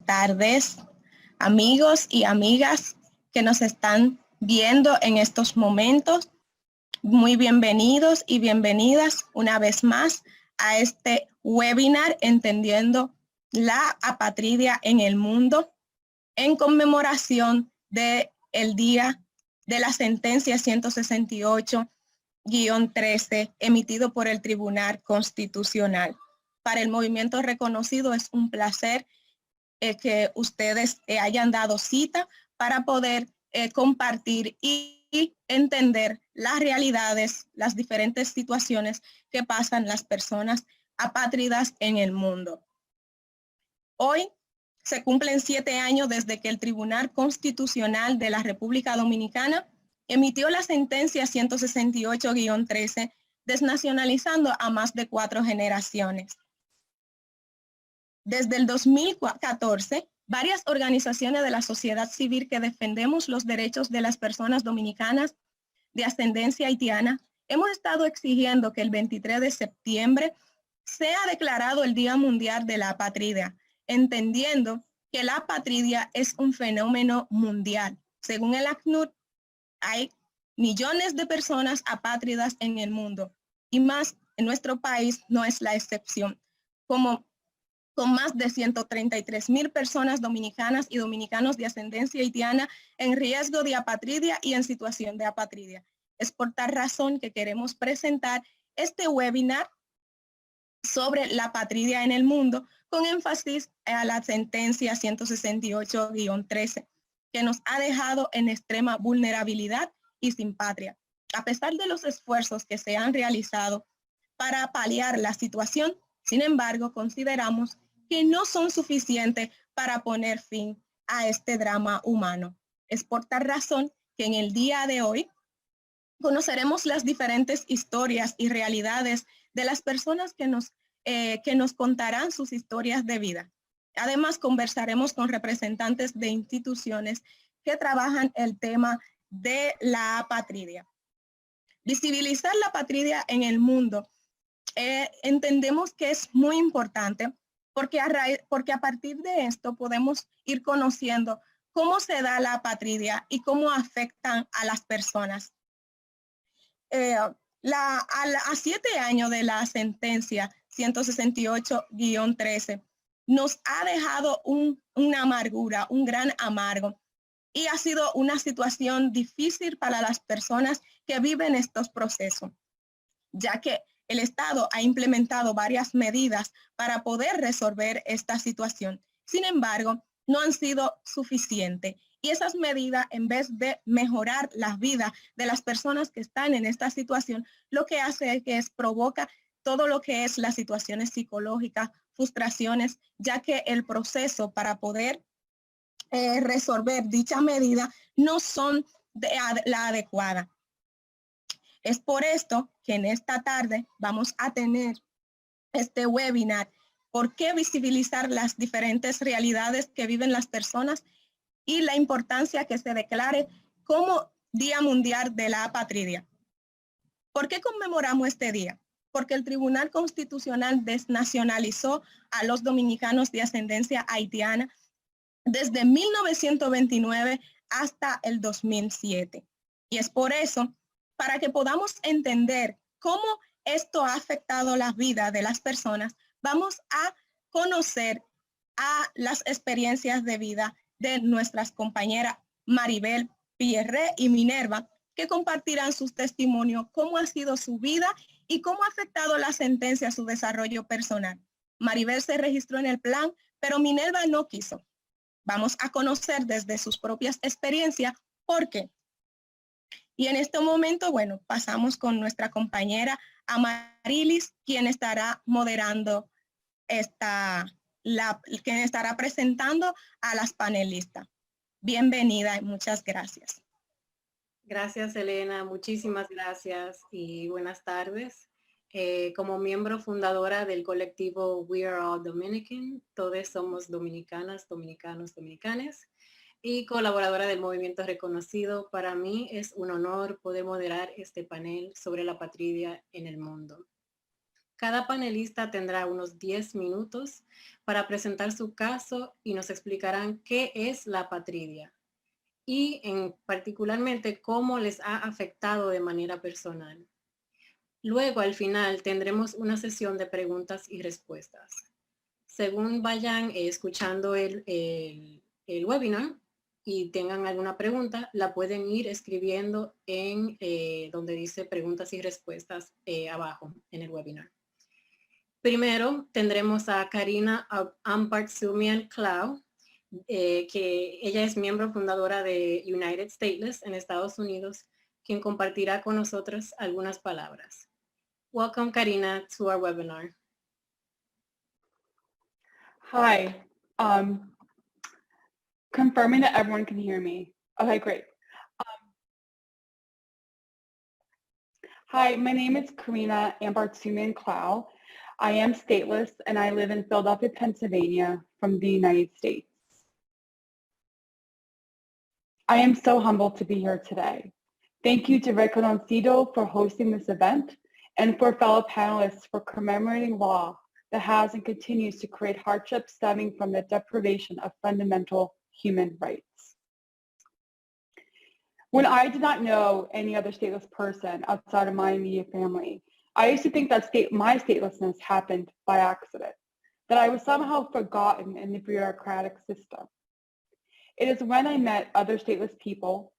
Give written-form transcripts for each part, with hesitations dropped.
tardes, amigos y amigas que nos están viendo en estos momentos. Muy bienvenidos y bienvenidas una vez más a este webinar Entendiendo la Apatridia en el Mundo, en conmemoración del Día de la Sentencia 168-13 emitido por el Tribunal Constitucional. Para el movimiento reconocido es un placer que ustedes hayan dado cita para poder compartir y entender las realidades, las diferentes situaciones que pasan las personas apátridas en el mundo. Hoy se cumplen 7 años desde que el Tribunal Constitucional de la República Dominicana emitió la sentencia 168-13, desnacionalizando a más de 4 generaciones. Desde el 2014, varias organizaciones de la sociedad civil que defendemos los derechos de las personas dominicanas de ascendencia haitiana, hemos estado exigiendo que el 23 de septiembre sea declarado el Día Mundial de la Apatridia, entendiendo que la apatridia es un fenómeno mundial. Según el ACNUR, hay millones de personas apátridas en el mundo y más en nuestro país no es la excepción, con más de 133,000 personas dominicanas y dominicanos de ascendencia haitiana en riesgo de apatridia y en situación de apatridia. Es por tal razón que queremos presentar este webinar sobre la apatridia en el mundo, con énfasis a la sentencia 168-13, que nos ha dejado en extrema vulnerabilidad y sin patria. A pesar de los esfuerzos que se han realizado para paliar la situación, sin embargo, consideramos que no son suficientes para poner fin a este drama humano. Es por tal razón que en el día de hoy conoceremos las diferentes historias y realidades de las personas que nos contarán sus historias de vida. Además, conversaremos con representantes de instituciones que trabajan el tema de la apatridia. Visibilizar la apatridia en el mundo entendemos que es muy importante porque a partir de esto podemos ir conociendo cómo se da la apatridia y cómo afectan a las personas. A 7 años de la sentencia 168-13 nos ha dejado una amargura, un gran amargo, y ha sido una situación difícil para las personas que viven estos procesos, ya que el Estado ha implementado varias medidas para poder resolver esta situación. Sin embargo, no han sido suficientes. Y esas medidas, en vez de mejorar la vida de las personas que están en esta situación, lo que hace es provoca todo lo que es las situaciones psicológicas, frustraciones, ya que el proceso para poder resolver dicha medida no son la adecuada. Es por esto que en esta tarde vamos a tener este webinar, ¿por qué visibilizar las diferentes realidades que viven las personas y la importancia que se declare como Día Mundial de la Apatridia? ¿Por qué conmemoramos este día? Porque el Tribunal Constitucional desnacionalizó a los dominicanos de ascendencia haitiana desde 1929 hasta el 2007. Y es por eso, para que podamos entender cómo esto ha afectado la vida de las personas, vamos a conocer a las experiencias de vida de nuestras compañeras Maribel, Pierre y Minerva, que compartirán sus testimonios, cómo ha sido su vida y cómo ha afectado la sentencia a su desarrollo personal. Maribel se registró en el plan, pero Minerva no quiso. Vamos a conocer desde sus propias experiencias por qué. Y en este momento, bueno, pasamos con nuestra compañera Amarilis, quien estará moderando quien estará presentando a las panelistas. Bienvenida y muchas gracias. Gracias, Elena. Muchísimas gracias y buenas tardes. Como miembro fundadora del colectivo We Are All Dominican, todos somos dominicanas, dominicanos, dominicanes, y colaboradora del movimiento reconocido, para mí es un honor poder moderar este panel sobre la apatridia en el mundo. Cada panelista tendrá unos 10 minutos para presentar su caso y nos explicarán qué es la apatridia y particularmente cómo les ha afectado de manera personal. Luego, al final, tendremos una sesión de preguntas y respuestas. Según vayan escuchando el webinar y tengan alguna pregunta, la pueden ir escribiendo en donde dice preguntas y respuestas abajo en el webinar. Primero tendremos a Karina Ampartsumian-Clow, que ella es miembro fundadora de United Stateless en Estados Unidos, quien compartirá con nosotros algunas palabras. Welcome, Karina, to our webinar. Hi, confirming that everyone can hear me. Okay, great. Hi, my name is Karina Ampartsumian-Clow. I am stateless and I live in Philadelphia, Pennsylvania from the United States. I am so humbled to be here today. Thank you to Reconocido for hosting this event and for fellow panelists for commemorating law that has and continues to create hardship stemming from the deprivation of fundamental human rights. When I did not know any other stateless person outside of my immediate family, I used to think that my statelessness happened by accident, that I was somehow forgotten in the bureaucratic system. It is when I met other stateless people,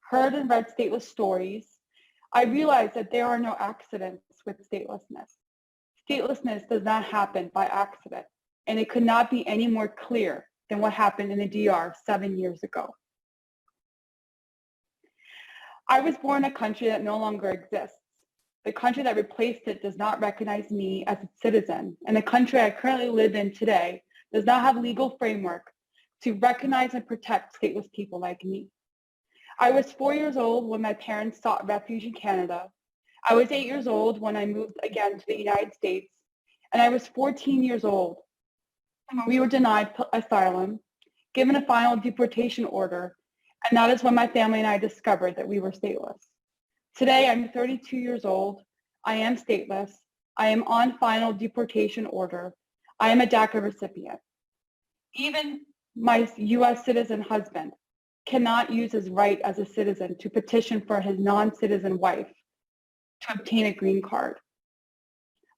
heard and read stateless stories, I realized that there are no accidents with statelessness. Statelessness does not happen by accident, and it could not be any more clear than what happened in the DR 7 years ago. I was born in a country that no longer exists. The country that replaced it does not recognize me as its citizen, and the country I currently live in today does not have legal framework to recognize and protect stateless people like me. I was 4 years old when my parents sought refuge in Canada. I was 8 years old when I moved again to the United States, and I was 14 years old when we were denied asylum, given a final deportation order, and that is when my family and I discovered that we were stateless. Today, I'm 32 years old. I am stateless. I am on final deportation order. I am a DACA recipient. Even my US citizen husband cannot use his right as a citizen to petition for his non-citizen wife to obtain a green card.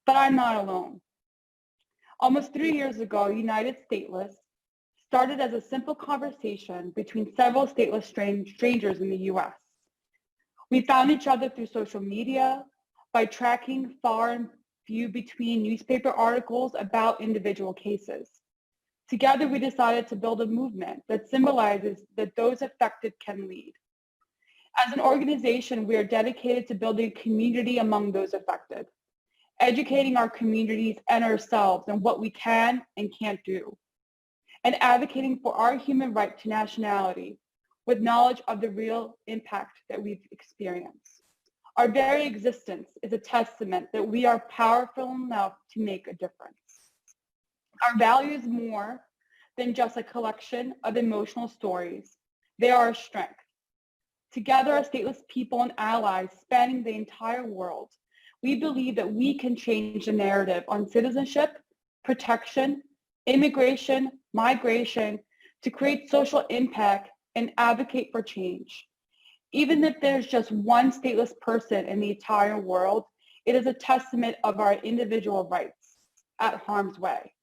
But I'm not alone. Almost 3 years ago, United Stateless started as a simple conversation between several stateless strangers in the US. We found each other through social media, by tracking far and few between newspaper articles about individual cases. Together, we decided to build a movement that symbolizes that those affected can lead. As an organization, we are dedicated to building a community among those affected, educating our communities and ourselves on what we can and can't do, and advocating for our human right to nationality with knowledge of the real impact that we've experienced. Our very existence is a testament that we are powerful enough to make a difference. Our value is more than just a collection of emotional stories. They are a strength. Together as stateless people and allies spanning the entire world, we believe that we can change the narrative on citizenship, protection, immigration, migration, to create social impact and advocate for change. Even if there's just one stateless person in the entire world, it is a testament of our individual rights at harm's way.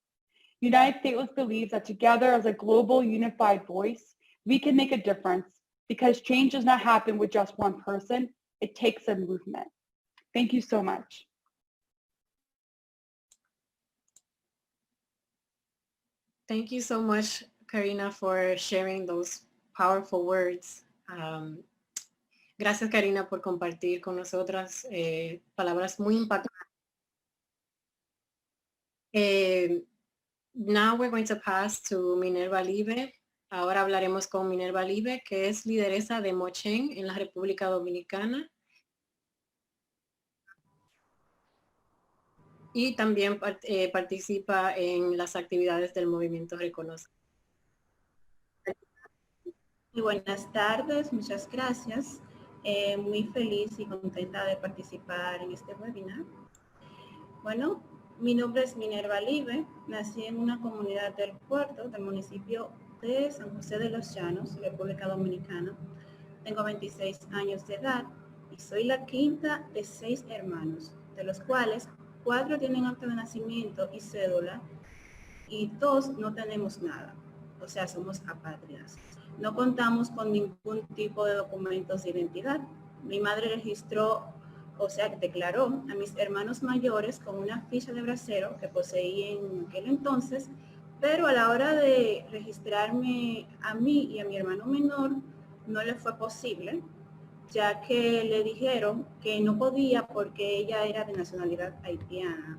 United Stateless believes that together as a global unified voice, we can make a difference because change does not happen with just one person. It takes a movement. Thank you so much. Thank you so much, Karina, for sharing those powerful words. Gracias, Karina, por compartir con nosotras palabras muy impactantes. Now we're going to pass to Minerva Libe. Ahora hablaremos con Minerva Libe, que es lideresa de Mochen en la República Dominicana. Y también participa en las actividades del movimiento Reconoce. Muy buenas tardes, muchas gracias. Muy feliz y contenta de participar en este webinar. Bueno, Mi nombre es Minerva Live, nací en una comunidad del puerto del municipio de San José de los Llanos, República Dominicana. Tengo 26 años de edad y soy la quinta de 6 hermanos, de los cuales 4 tienen acta de nacimiento y cédula y 2 no tenemos nada, o sea, somos apátridas. No contamos con ningún tipo de documentos de identidad. Mi madre registró, o sea, declaró a mis hermanos mayores con una ficha de bracero que poseí en aquel entonces, pero a la hora de registrarme a mí y a mi hermano menor, no le fue posible, ya que le dijeron que no podía porque ella era de nacionalidad haitiana.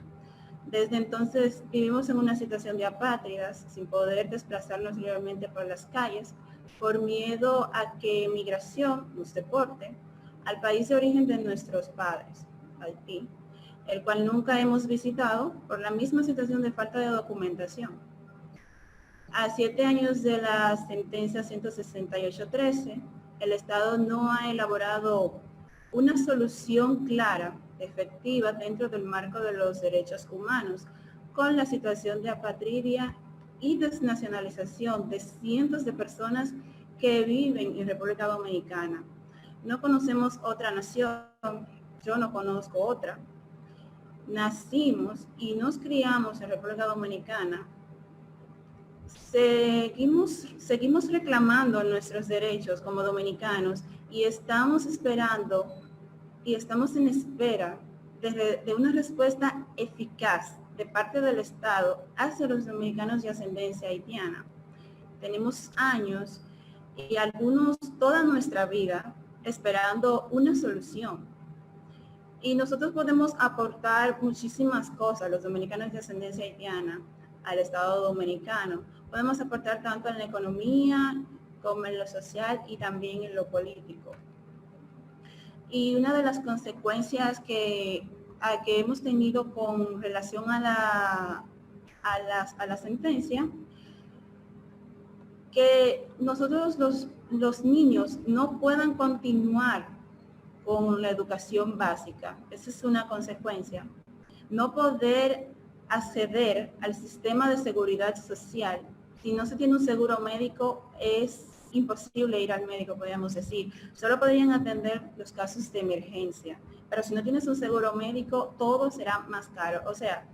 Desde entonces vivimos en una situación de apátridas, sin poder desplazarnos libremente por las calles, por miedo a que migración nos deporte al país de origen de nuestros padres, Haití, el cual nunca hemos visitado por la misma situación de falta de documentación. A 7 años de la sentencia 168-13, el Estado no ha elaborado una solución clara, efectiva, dentro del marco de los derechos humanos, con la situación de apatridia y desnacionalización de cientos de personas que viven en República Dominicana. No conocemos otra nación, yo no conozco otra. Nacimos y nos criamos en República Dominicana. Seguimos reclamando nuestros derechos como dominicanos y estamos esperando y estamos en espera de una respuesta eficaz de parte del Estado hacia los dominicanos de ascendencia haitiana. Tenemos años y algunos toda nuestra vida esperando una solución. Y nosotros podemos aportar muchísimas cosas, los dominicanos de ascendencia haitiana, al Estado dominicano. Podemos aportar tanto en la economía como en lo social y también en lo político. Y una de las consecuencias que hemos tenido con relación a la sentencia, que nosotros los niños no puedan continuar con la educación básica. Esa es una consecuencia. No poder acceder al sistema de seguridad social. Si no se tiene un seguro médico, es imposible ir al médico, podríamos decir. Solo podrían atender los casos de emergencia. Pero si no tienes un seguro médico, todo será más caro. O sea,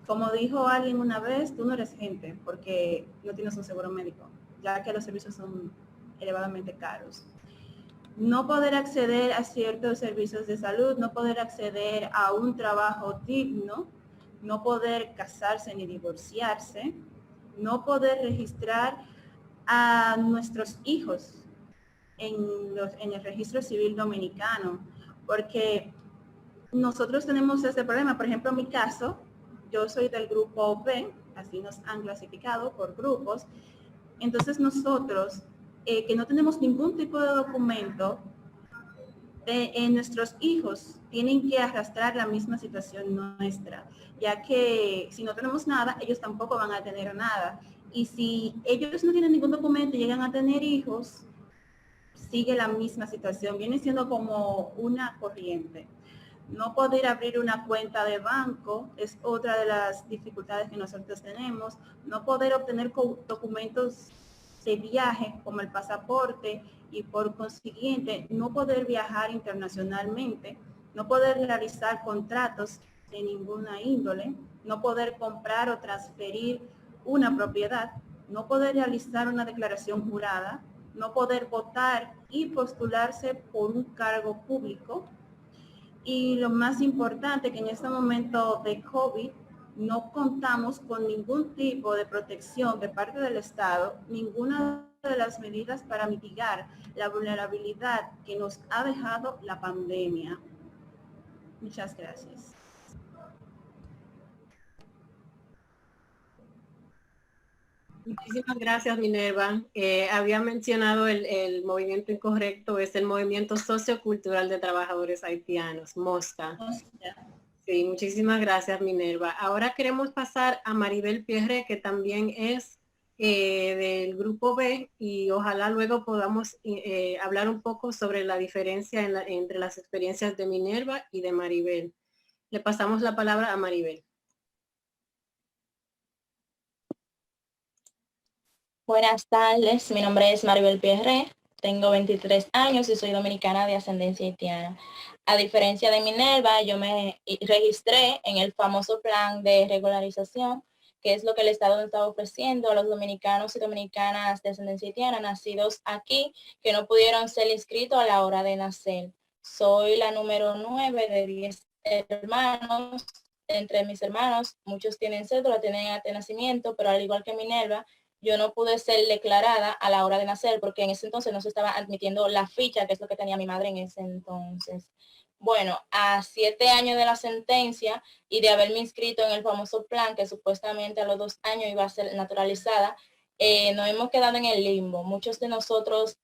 como dijo alguien una vez, tú no eres gente porque no tienes un seguro médico, ya que los servicios son elevadamente caros. No poder acceder a ciertos servicios de salud, no poder acceder a un trabajo digno, no poder casarse ni divorciarse, no poder registrar a nuestros hijos en el registro civil dominicano, porque nosotros tenemos ese problema. Por ejemplo, en mi caso, yo soy del grupo B, así nos han clasificado por grupos. Entonces nosotros, que no tenemos ningún tipo de documento, nuestros hijos tienen que arrastrar la misma situación nuestra, ya que si no tenemos nada, ellos tampoco van a tener nada. Y si ellos no tienen ningún documento y llegan a tener hijos, sigue la misma situación. Viene siendo como una corriente. No poder abrir una cuenta de banco es otra de las dificultades que nosotros tenemos. No poder obtener documentos de viaje como el pasaporte y por consiguiente no poder viajar internacionalmente, no poder realizar contratos de ninguna índole, no poder comprar o transferir una propiedad, no poder realizar una declaración jurada, no poder votar y postularse por un cargo público. Y lo más importante, que en este momento de COVID no contamos con ningún tipo de protección de parte del Estado, ninguna de las medidas para mitigar la vulnerabilidad que nos ha dejado la pandemia. Muchas gracias. Muchísimas gracias, Minerva. Había mencionado el movimiento incorrecto, es el Movimiento Sociocultural de Trabajadores Haitianos, MOSTA. Sí, muchísimas gracias, Minerva. Ahora queremos pasar a Maribel Pierre, que también es del Grupo B, y ojalá luego podamos hablar un poco sobre la diferencia entre las experiencias de Minerva y de Maribel. Le pasamos la palabra a Maribel. Buenas tardes, mi nombre es Maribel Pierre, tengo 23 años y soy dominicana de ascendencia haitiana. A diferencia de Minerva, yo me registré en el famoso plan de regularización, que es lo que el Estado está ofreciendo a los dominicanos y dominicanas de ascendencia haitiana nacidos aquí que no pudieron ser inscritos a la hora de nacer. Soy la número 9 de 10 hermanos. Entre mis hermanos, muchos tienen cédula, tienen acta de nacimiento, pero al igual que Minerva, yo no pude ser declarada a la hora de nacer porque en ese entonces no se estaba admitiendo la ficha, que es lo que tenía mi madre en ese entonces. Bueno, a 7 años de la sentencia y de haberme inscrito en el famoso plan, que supuestamente a los 2 años iba a ser naturalizada, nos hemos quedado en el limbo. Muchos de nosotros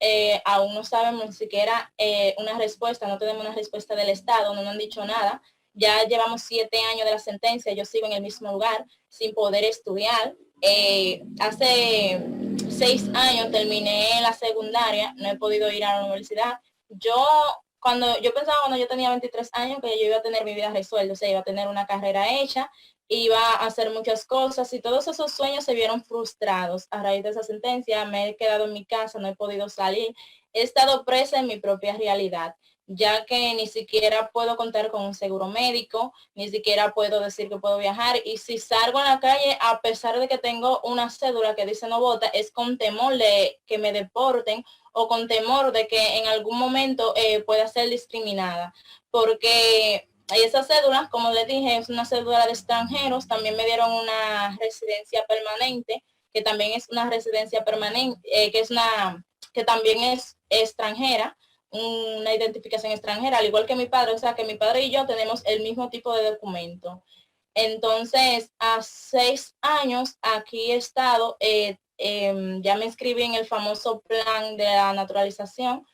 aún no sabemos ni siquiera una respuesta, no tenemos una respuesta del Estado, no nos han dicho nada. Ya llevamos 7 años de la sentencia, yo sigo en el mismo lugar sin poder estudiar. Hace 6 años terminé la secundaria, no he podido ir a la universidad. Yo pensaba cuando yo tenía 23 años que yo iba a tener mi vida resuelta, o sea, iba a tener una carrera hecha, iba a hacer muchas cosas y todos esos sueños se vieron frustrados a raíz de esa sentencia. Me he quedado en mi casa, no he podido salir, he estado presa en mi propia realidad, ya que ni siquiera puedo contar con un seguro médico, ni siquiera puedo decir que puedo viajar, y si salgo a la calle, a pesar de que tengo una cédula que dice no vota, es con temor de que me deporten o con temor de que en algún momento pueda ser discriminada, porque esa cédula, como les dije, es una cédula de extranjeros. También me dieron una residencia permanente, que también es una residencia permanente, que también es extranjera, una identificación extranjera, al igual que mi padre, o sea que mi padre y yo tenemos el mismo tipo de documento. Entonces, a 6 años aquí he estado, ya me inscribí en el famoso plan de la naturalización.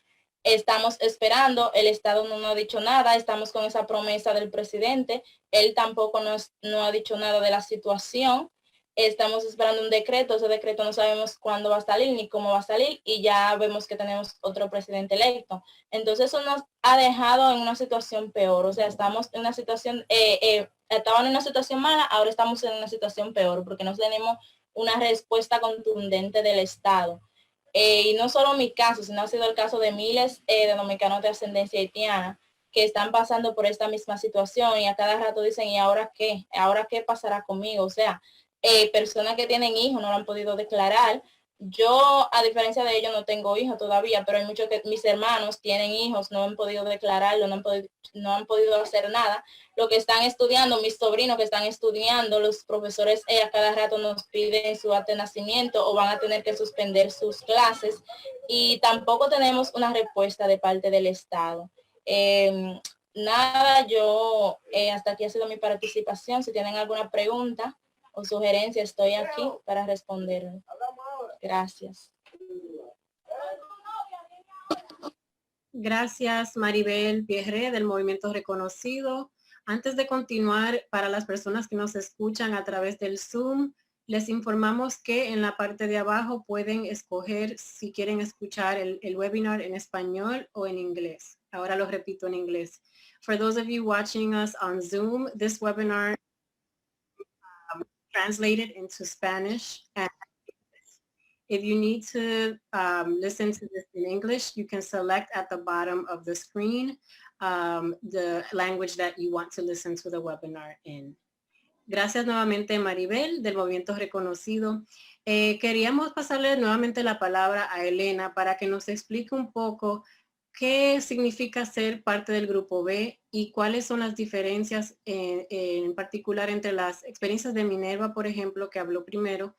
Estamos esperando, el Estado no nos ha dicho nada, estamos con esa promesa del presidente, él tampoco no ha dicho nada de la situación. Estamos esperando un decreto, ese decreto no sabemos cuándo va a salir ni cómo va a salir, y ya vemos que tenemos otro presidente electo. Entonces eso nos ha dejado en una situación peor, o sea, estamos en una situación, estaban en una situación mala, ahora estamos en una situación peor porque no tenemos una respuesta contundente del Estado. Y no solo mi caso, sino ha sido el caso de miles de dominicanos de ascendencia haitiana que están pasando por esta misma situación, y a cada rato dicen, ¿y ahora qué? ¿Ahora qué pasará conmigo? O sea, personas que tienen hijos no lo han podido declarar. Yo, a diferencia de ellos, no tengo hijos todavía, pero hay muchos que mis hermanos tienen hijos, no han podido declararlo, no han podido hacer nada. Lo que están estudiando, mis sobrinos que están estudiando, los profesores a cada rato nos piden su acta de nacimiento o van a tener que suspender sus clases, y tampoco tenemos una respuesta de parte del Estado. Nada, yo hasta aquí ha sido mi participación. Si tienen alguna pregunta o sugerencia, estoy aquí para responder. Gracias. Gracias, Maribel Pierre, del Movimiento Reconocido. Antes de continuar, para las personas que nos escuchan a través del Zoom, les informamos que en la parte de abajo pueden escoger si quieren escuchar el webinar en español o en inglés. Ahora lo repito en inglés. For those of you watching us on Zoom, this webinar translated into Spanish. And if you need to listen to this in English, you can select at the bottom of the screen the language that you want to listen to the webinar in. Gracias nuevamente, Maribel, del Movimiento Reconocido. Queríamos pasarle nuevamente la palabra a Elena para que nos explique un poco qué significa ser parte del Grupo B y cuáles son las diferencias en particular entre las experiencias de Minerva, por ejemplo, que habló primero,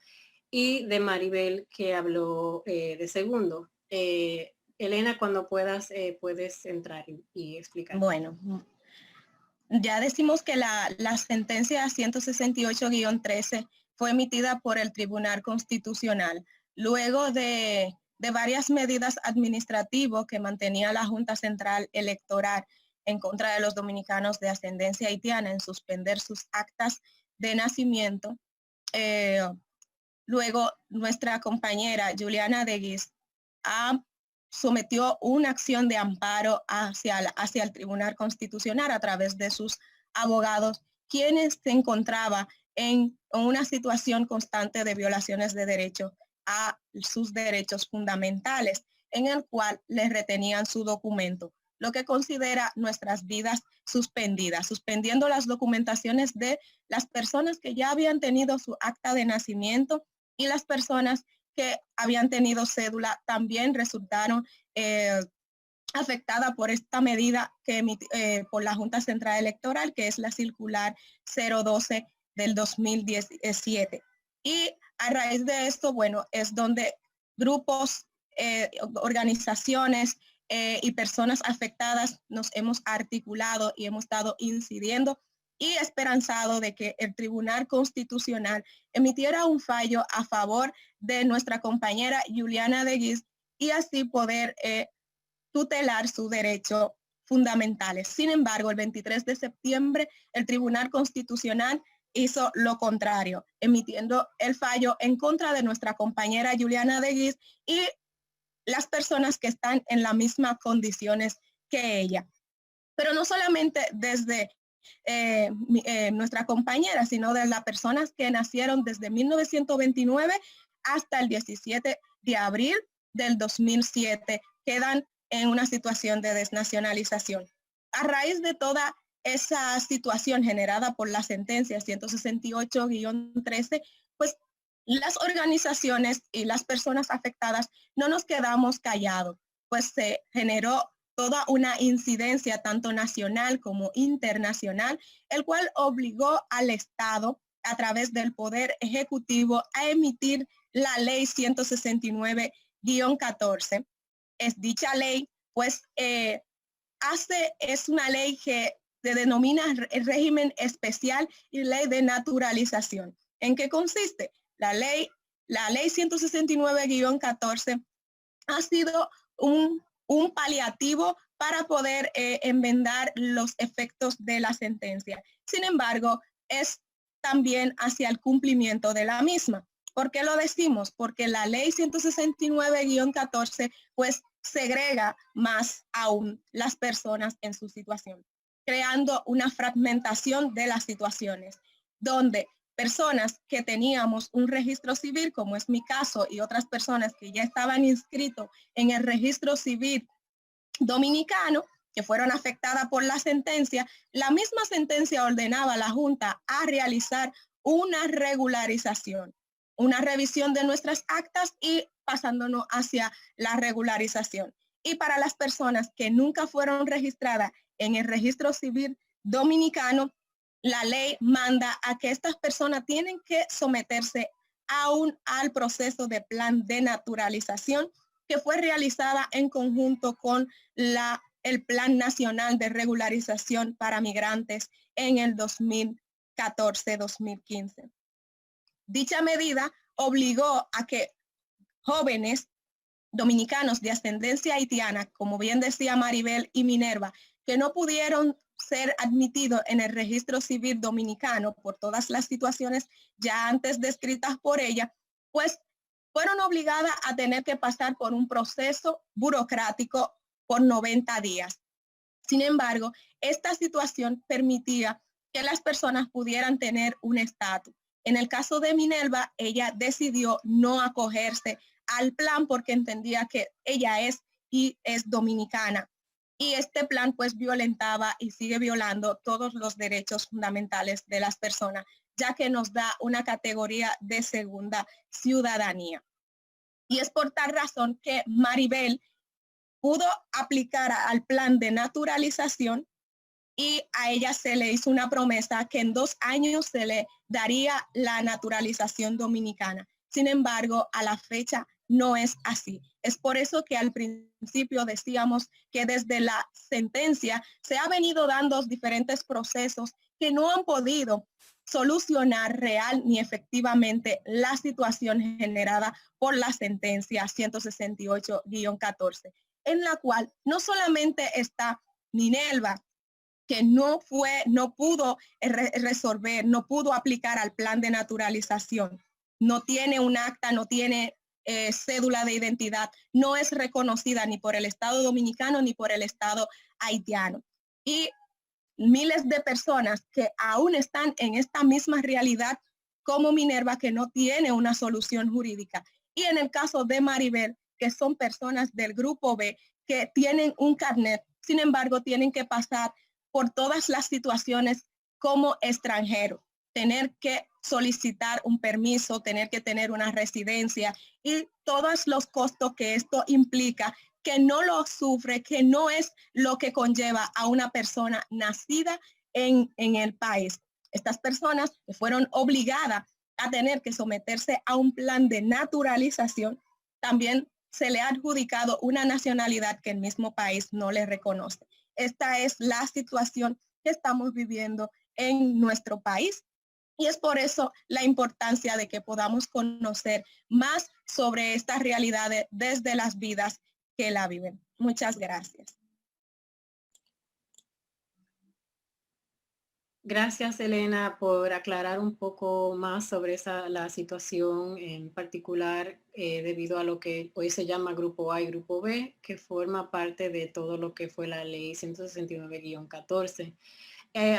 y de Maribel, que habló de segundo. Elena, cuando puedas, puedes entrar y explicar. Bueno, ya decimos que la sentencia 168-13 fue emitida por el Tribunal Constitucional luego de varias medidas administrativas que mantenía la Junta Central Electoral en contra de los dominicanos de ascendencia haitiana en suspender sus actas de nacimiento. Luego, nuestra compañera Juliana Deguis sometió una acción de amparo hacia el Tribunal Constitucional a través de sus abogados, quienes se encontraban en una situación constante de violaciones de derechos a sus derechos fundamentales, en el cual les retenían su documento, lo que considera nuestras vidas suspendidas, suspendiendo las documentaciones de las personas que ya habían tenido su acta de nacimiento y las personas que habían tenido cédula también resultaron afectadas por esta medida que por la Junta Central Electoral, que es la circular 012 del 2017. Y a raíz de esto, bueno, es donde grupos, organizaciones y personas afectadas nos hemos articulado y hemos estado incidiendo y esperanzado de que el Tribunal Constitucional emitiera un fallo a favor de nuestra compañera Juliana de Guiz y así poder tutelar sus derechos fundamentales. Sin embargo, el 23 de septiembre, el Tribunal Constitucional hizo lo contrario, emitiendo el fallo en contra de nuestra compañera Juliana de Guiz y las personas que están en las mismas condiciones que ella. Pero no solamente desde nuestra compañera, sino de las personas que nacieron desde 1929 hasta el 17 de abril del 2007, quedan en una situación de desnacionalización. A raíz de toda esa situación generada por la sentencia 168-13, pues las organizaciones y las personas afectadas no nos quedamos callados, pues se generó toda una incidencia tanto nacional como internacional, el cual obligó al Estado a través del Poder Ejecutivo a emitir la Ley 169-14. Es dicha ley, pues es una ley que se denomina el régimen especial y ley de naturalización. ¿En qué consiste? La ley 169-14 ha sido un paliativo para poder enmendar los efectos de la sentencia. Sin embargo, es también hacia el cumplimiento de la misma. ¿Por qué lo decimos? Porque la ley 169-14 pues segrega más aún las personas en su situación, creando una fragmentación de las situaciones, donde personas que teníamos un registro civil, como es mi caso, y otras personas que ya estaban inscritos en el registro civil dominicano, que fueron afectadas por la sentencia, la misma sentencia ordenaba a la Junta a realizar una regularización, una revisión de nuestras actas y pasándonos hacia la regularización. Y para las personas que nunca fueron registradas en el registro civil dominicano, la ley manda a que estas personas tienen que someterse al proceso de plan de naturalización que fue realizada en conjunto con el Plan Nacional de Regularización para Migrantes en el 2014-2015. Dicha medida obligó a que jóvenes dominicanos de ascendencia haitiana, como bien decía Maribel y Minerva, que no pudieron ser admitidos en el registro civil dominicano por todas las situaciones ya antes descritas por ella, pues fueron obligadas a tener que pasar por un proceso burocrático por 90 días. Sin embargo, esta situación permitía que las personas pudieran tener un estatus. En el caso de Minerva, ella decidió no acogerse al plan porque entendía que ella es dominicana. Y este plan pues violentaba y sigue violando todos los derechos fundamentales de las personas, ya que nos da una categoría de segunda ciudadanía. Y es por tal razón que Maribel pudo aplicar al plan de naturalización y a ella se le hizo una promesa que en 2 años se le daría la naturalización dominicana. Sin embargo, a la fecha no es así. Es por eso que al principio decíamos que desde la sentencia se ha venido dando diferentes procesos que no han podido solucionar real ni efectivamente la situación generada por la sentencia 168-14, en la cual no solamente está Minerva, que no pudo resolver, no pudo aplicar al plan de naturalización, no tiene un acta, no tiene cédula de identidad, no es reconocida ni por el Estado dominicano ni por el Estado haitiano. Y miles de personas que aún están en esta misma realidad como Minerva, que no tiene una solución jurídica. Y en el caso de Maribel, que son personas del grupo B que tienen un carnet, sin embargo, tienen que pasar por todas las situaciones como extranjero, tener que solicitar un permiso, tener que tener una residencia y todos los costos que esto implica, que no lo sufre, que no es lo que conlleva a una persona nacida en el país. Estas personas que fueron obligadas a tener que someterse a un plan de naturalización, también se le ha adjudicado una nacionalidad que el mismo país no le reconoce. Esta es la situación que estamos viviendo en nuestro país y es por eso la importancia de que podamos conocer más sobre estas realidades desde las vidas que la viven. Muchas gracias. Gracias, Elena, por aclarar un poco más sobre la situación en particular debido a lo que hoy se llama Grupo A y Grupo B, que forma parte de todo lo que fue la Ley 169-14.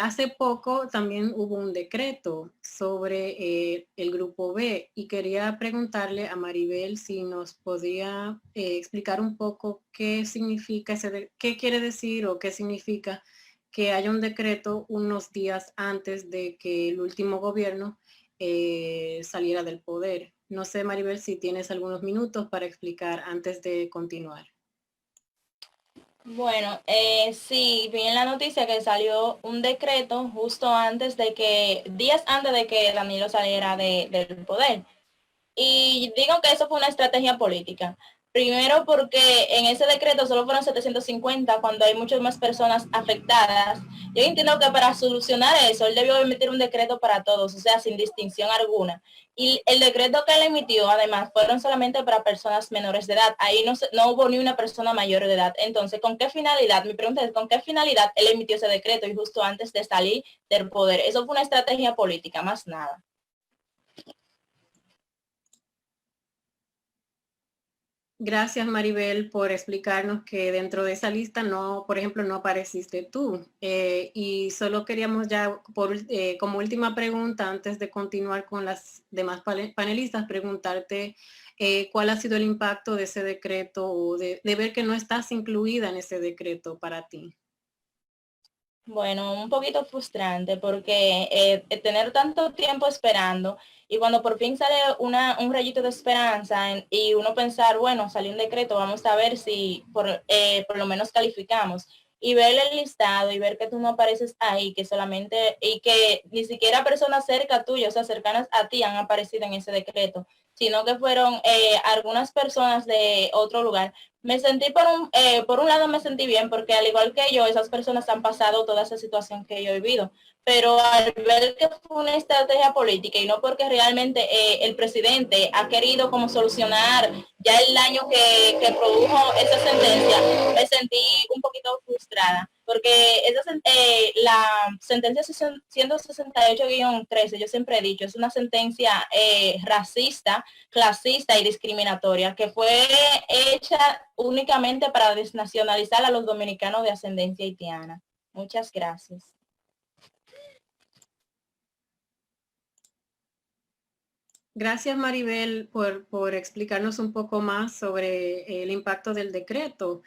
Hace poco también hubo un decreto sobre el Grupo B y quería preguntarle a Maribel si nos podía explicar un poco qué significa qué quiere decir o qué significa que haya un decreto unos días antes de que el último gobierno saliera del poder. No sé, Maribel, si tienes algunos minutos para explicar antes de continuar. Bueno, sí, vi en la noticia que salió un decreto justo días antes de que Danilo saliera del poder. Y digo que eso fue una estrategia política. Primero porque en ese decreto solo fueron 750 cuando hay muchas más personas afectadas. Yo entiendo que para solucionar eso, él debió emitir un decreto para todos, o sea, sin distinción alguna. Y el decreto que él emitió, además, fueron solamente para personas menores de edad. Ahí no hubo ni una persona mayor de edad. Entonces, ¿con qué finalidad? Mi pregunta es, ¿con qué finalidad él emitió ese decreto y justo antes de salir del poder? Eso fue una estrategia política, más nada. Gracias, Maribel, por explicarnos que dentro de esa lista no, por ejemplo, no apareciste tú. Y solo queríamos ya, como última pregunta, antes de continuar con las demás panelistas, preguntarte cuál ha sido el impacto de ese decreto o de ver que no estás incluida en ese decreto para ti. Bueno, un poquito frustrante porque tener tanto tiempo esperando y cuando por fin sale un rayito de esperanza y uno pensar, bueno, salió un decreto, vamos a ver si por lo menos calificamos y ver el listado y ver que tú no apareces ahí, que solamente y que ni siquiera personas cerca tuyo, o sea, cercanas a ti han aparecido en ese decreto, sino que fueron algunas personas de otro lugar. Me sentí por un lado me sentí bien porque al igual que yo, esas personas han pasado toda esa situación que yo he vivido, pero al ver que fue una estrategia política y no porque realmente el presidente ha querido como solucionar ya el daño que produjo esa sentencia, me sentí un poquito frustrada porque la sentencia 168-13, yo siempre he dicho, es una sentencia racista, clasista y discriminatoria que fue hecha únicamente para desnacionalizar a los dominicanos de ascendencia haitiana. Muchas gracias. Gracias, Maribel, por explicarnos un poco más sobre el impacto del decreto.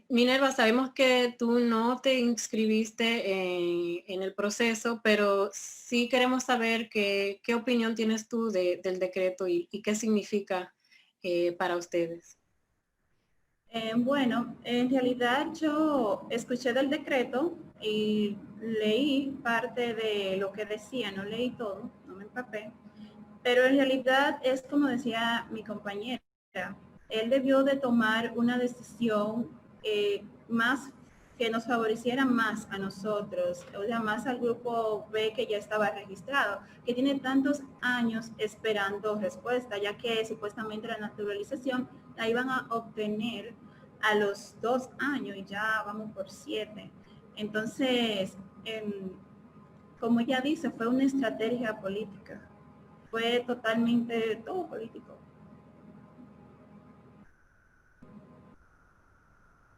Minerva, sabemos que tú no te inscribiste en el proceso, pero sí queremos saber qué opinión tienes tú del decreto y qué significa para ustedes. Bueno, en realidad yo escuché del decreto y leí parte de lo que decía, no leí todo, no me empapé, pero en realidad es como decía mi compañera, él debió de tomar una decisión más que nos favoreciera más a nosotros, o sea, más al grupo B que ya estaba registrado, que tiene tantos años esperando respuesta, ya que supuestamente la naturalización la iban a obtener a los 2 años y ya vamos por 7. Entonces, como ella dice, fue una estrategia política, fue totalmente todo político.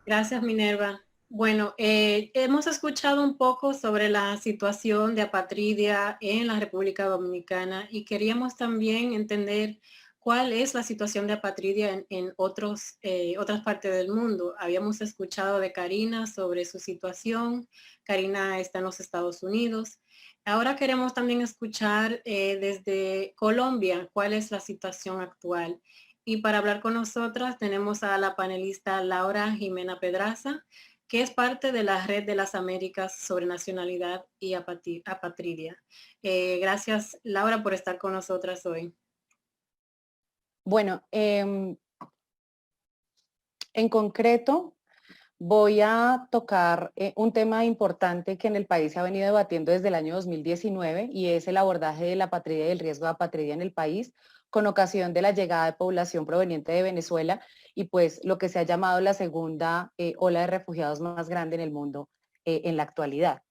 Gracias, Minerva. Bueno, hemos escuchado un poco sobre la situación de apatridia en la República Dominicana y queríamos también entender ¿cuál es la situación de apatridia en otras partes del mundo? Habíamos escuchado de Karina sobre su situación. Karina está en los Estados Unidos. Ahora queremos también escuchar desde Colombia cuál es la situación actual. Y para hablar con nosotras tenemos a la panelista Laura Jimena Pedraza, que es parte de la Red de las Américas sobre Nacionalidad y Apatridia. Gracias, Laura, por estar con nosotras hoy. Bueno, en concreto voy a tocar un tema importante que en el país se ha venido debatiendo desde el año 2019 y es el abordaje de la apatridia y el riesgo de apatridia en el país con ocasión de la llegada de población proveniente de Venezuela y pues lo que se ha llamado la segunda ola de refugiados más grande en el mundo en la actualidad.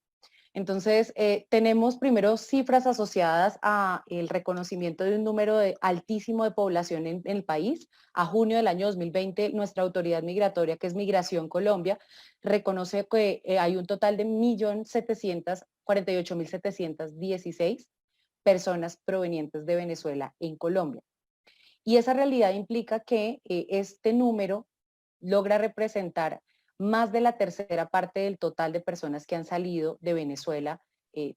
Entonces, tenemos primero cifras asociadas a el reconocimiento de un número altísimo de población en el país. A junio del año 2020, nuestra autoridad migratoria, que es Migración Colombia, reconoce que hay un total de 1.748.716 personas provenientes de Venezuela en Colombia. Y esa realidad implica que este número logra representar más de la tercera parte del total de personas que han salido de Venezuela,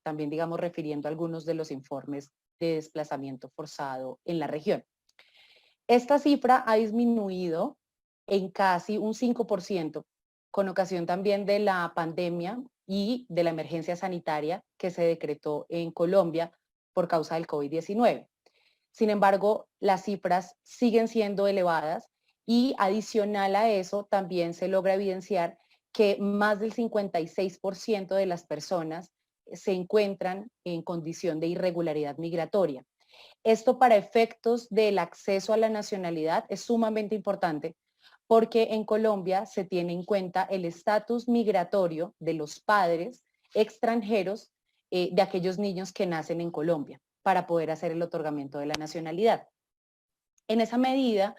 también digamos refiriendo a algunos de los informes de desplazamiento forzado en la región. Esta cifra ha disminuido en casi un 5%, con ocasión también de la pandemia y de la emergencia sanitaria que se decretó en Colombia por causa del COVID-19. Sin embargo, las cifras siguen siendo elevadas y adicional a eso también se logra evidenciar que más del 56% de las personas se encuentran en condición de irregularidad migratoria. Esto para efectos del acceso a la nacionalidad es sumamente importante porque en Colombia se tiene en cuenta el estatus migratorio de los padres extranjeros de aquellos niños que nacen en Colombia para poder hacer el otorgamiento de la nacionalidad. En esa medida,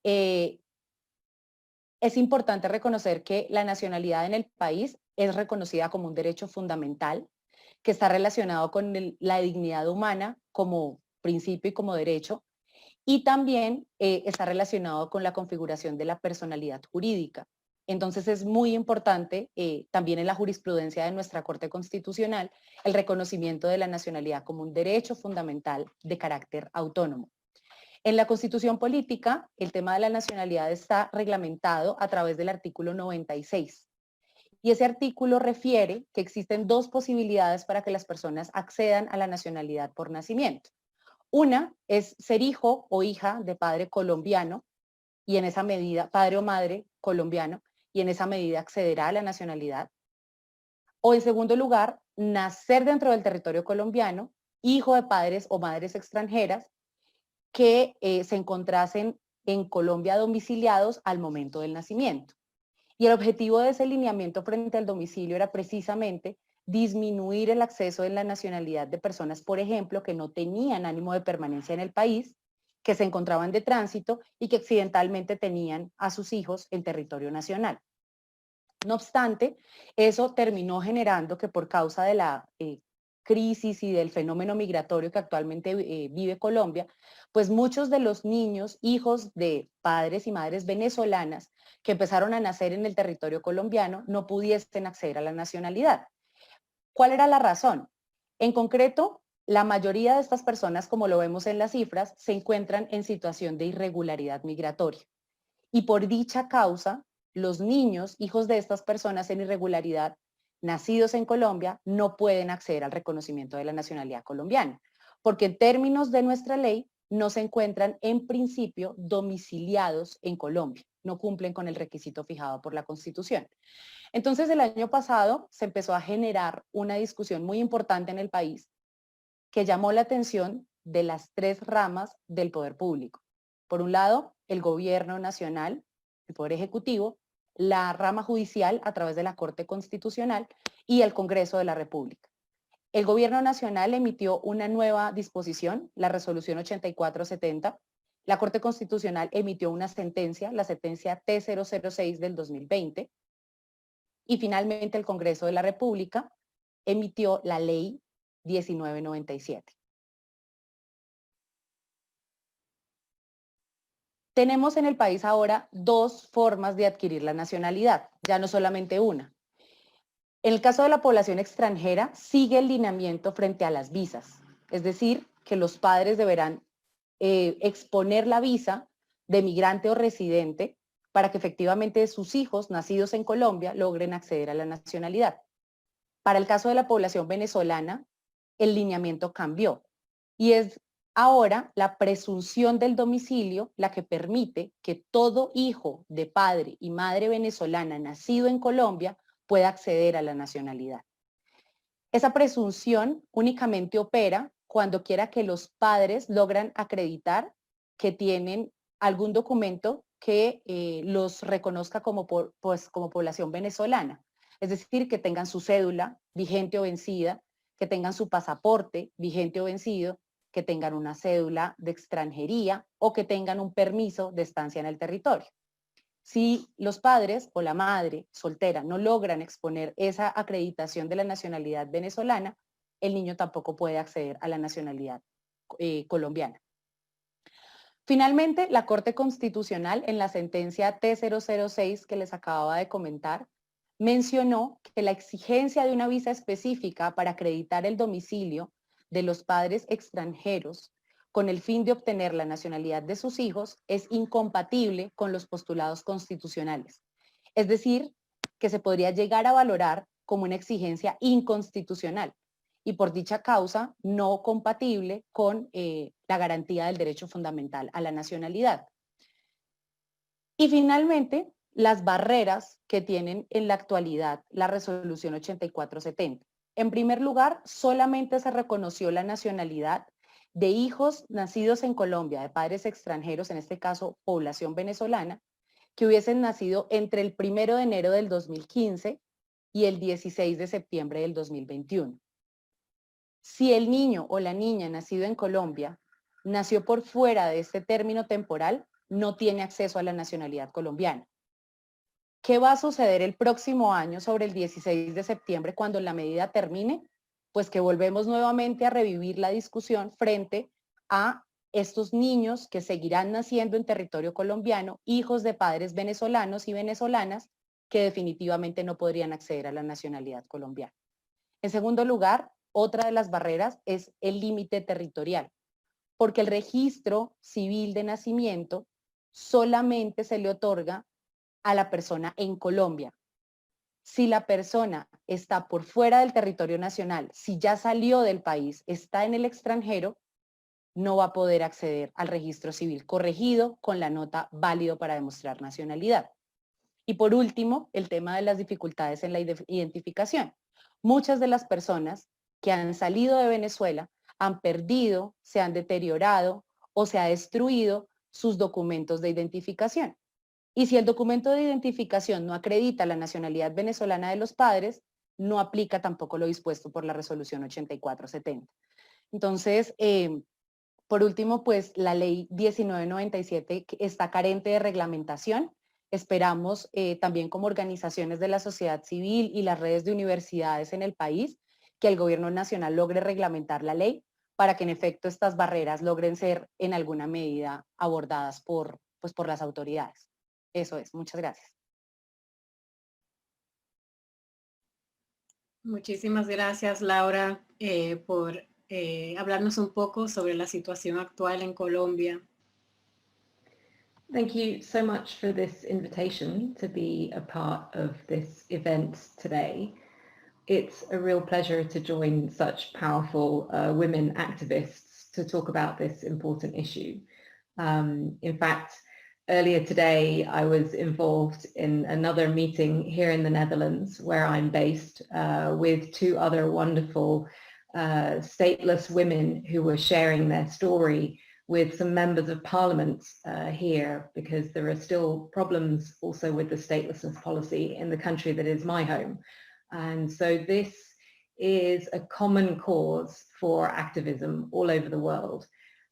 es importante reconocer que la nacionalidad en el país es reconocida como un derecho fundamental que está relacionado con la dignidad humana como principio y como derecho, y también está relacionado con la configuración de la personalidad jurídica. Entonces es muy importante también en la jurisprudencia de nuestra Corte Constitucional el reconocimiento de la nacionalidad como un derecho fundamental de carácter autónomo. En la Constitución Política, el tema de la nacionalidad está reglamentado a través del artículo 96. Y ese artículo refiere que existen dos posibilidades para que las personas accedan a la nacionalidad por nacimiento. Una es ser hijo o hija de padre colombiano y en esa medida, padre o madre colombiano, y en esa medida accederá a la nacionalidad. O en segundo lugar, nacer dentro del territorio colombiano, hijo de padres o madres extranjeras que se encontrasen en Colombia domiciliados al momento del nacimiento. Y el objetivo de ese lineamiento frente al domicilio era precisamente disminuir el acceso en la nacionalidad de personas, por ejemplo, que no tenían ánimo de permanencia en el país, que se encontraban de tránsito y que accidentalmente tenían a sus hijos en territorio nacional. No obstante, eso terminó generando que por causa de la crisis y del fenómeno migratorio que actualmente vive Colombia, pues muchos de los niños, hijos de padres y madres venezolanas que empezaron a nacer en el territorio colombiano, no pudiesen acceder a la nacionalidad. ¿Cuál era la razón? En concreto, la mayoría de estas personas, como lo vemos en las cifras, se encuentran en situación de irregularidad migratoria. Y por dicha causa, los niños, hijos de estas personas en irregularidad, nacidos en Colombia, no pueden acceder al reconocimiento de la nacionalidad colombiana, porque en términos de nuestra ley, no se encuentran en principio domiciliados en Colombia, no cumplen con el requisito fijado por la Constitución. Entonces, el año pasado se empezó a generar una discusión muy importante en el país que llamó la atención de las tres ramas del poder público. Por un lado, el gobierno nacional, el poder ejecutivo, la rama judicial a través de la Corte Constitucional y el Congreso de la República. El gobierno nacional emitió una nueva disposición, la resolución 8470. La Corte Constitucional emitió una sentencia, la sentencia T006 del 2020. Y finalmente el Congreso de la República emitió la ley 1997. Tenemos en el país ahora dos formas de adquirir la nacionalidad, ya no solamente una. En el caso de la población extranjera, sigue el lineamiento frente a las visas, es decir, que los padres deberán exponer la visa de migrante o residente para que efectivamente sus hijos nacidos en Colombia logren acceder a la nacionalidad. Para el caso de la población venezolana, el lineamiento cambió y es ahora la presunción del domicilio la que permite que todo hijo de padre y madre venezolana nacido en Colombia pueda acceder a la nacionalidad. Esa presunción únicamente opera cuando quiera que los padres logran acreditar que tienen algún documento que los reconozca como población venezolana. Es decir, que tengan su cédula vigente o vencida, que tengan su pasaporte vigente o vencido, que tengan una cédula de extranjería o que tengan un permiso de estancia en el territorio. Si los padres o la madre soltera no logran exponer esa acreditación de la nacionalidad venezolana, el niño tampoco puede acceder a la nacionalidad colombiana. Finalmente, la Corte Constitucional, en la sentencia T006 que les acababa de comentar, mencionó que la exigencia de una visa específica para acreditar el domicilio de los padres extranjeros con el fin de obtener la nacionalidad de sus hijos es incompatible con los postulados constitucionales. Es decir, que se podría llegar a valorar como una exigencia inconstitucional y por dicha causa no compatible con la garantía del derecho fundamental a la nacionalidad. Y finalmente, las barreras que tienen en la actualidad la resolución 8470. En primer lugar, solamente se reconoció la nacionalidad de hijos nacidos en Colombia, de padres extranjeros, en este caso población venezolana, que hubiesen nacido entre el 1 de enero del 2015 y el 16 de septiembre del 2021. Si el niño o la niña nacido en Colombia nació por fuera de este término temporal, no tiene acceso a la nacionalidad colombiana. ¿Qué va a suceder el próximo año sobre el 16 de septiembre cuando la medida termine? Pues que volvemos nuevamente a revivir la discusión frente a estos niños que seguirán naciendo en territorio colombiano, hijos de padres venezolanos y venezolanas que definitivamente no podrían acceder a la nacionalidad colombiana. En segundo lugar, otra de las barreras es el límite territorial, porque el registro civil de nacimiento solamente se le otorga a la persona en Colombia. Si la persona está por fuera del territorio nacional, si ya salió del país, está en el extranjero, no va a poder acceder al registro civil corregido con la nota válido para demostrar nacionalidad. Y por último, el tema de las dificultades en la identificación. Muchas de las personas que han salido de Venezuela han perdido, se han deteriorado o se ha destruido sus documentos de identificación. Y si el documento de identificación no acredita la nacionalidad venezolana de los padres, no aplica tampoco lo dispuesto por la resolución 8470. Entonces, por último, pues la ley 1997 está carente de reglamentación. Esperamos también como organizaciones de la sociedad civil y las redes de universidades en el país que el gobierno nacional logre reglamentar la ley para que en efecto estas barreras logren ser en alguna medida abordadas por las autoridades. Eso es, muchas gracias. Muchísimas gracias, Laura, por hablarnos un poco sobre la situación actual en Colombia. Thank you so much for this invitation to be a part of this event today. It's a real pleasure to join such powerful women activists to talk about this important issue. In fact, earlier today, I was involved in another meeting here in the Netherlands, where I'm based, with two other wonderful stateless women who were sharing their story with some members of parliament here, because there are still problems also with the statelessness policy in the country that is my home. And so this is a common cause for activism all over the world.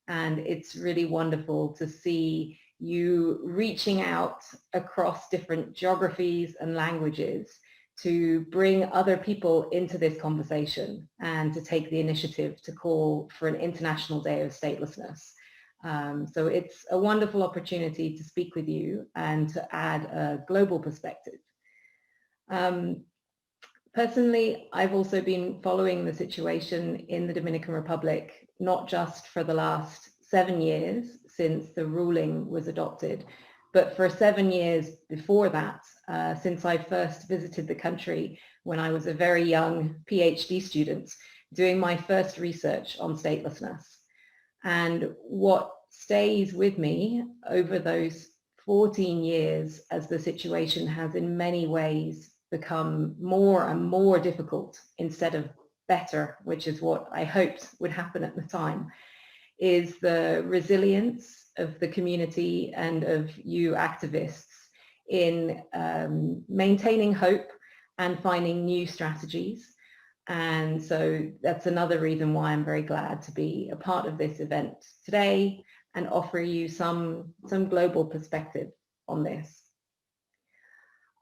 And it's really wonderful to see you reaching out across different geographies and languages to bring other people into this conversation and to take the initiative to call for an International Day of Statelessness. So it's a wonderful opportunity to speak with you and to add a global perspective. Personally, I've also been following the situation in the Dominican Republic, not just for the last 7 years since the ruling was adopted, but for 7 years before that, since I first visited the country when I was a very young PhD student doing my first research on statelessness. And what stays with me over those 14 years as the situation has in many ways become more and more difficult instead of better, which is what I hoped would happen at the time, is the resilience of the community and of you activists in maintaining hope and finding new strategies. And so that's another reason why I'm very glad to be a part of this event today and offer you some global perspective on this.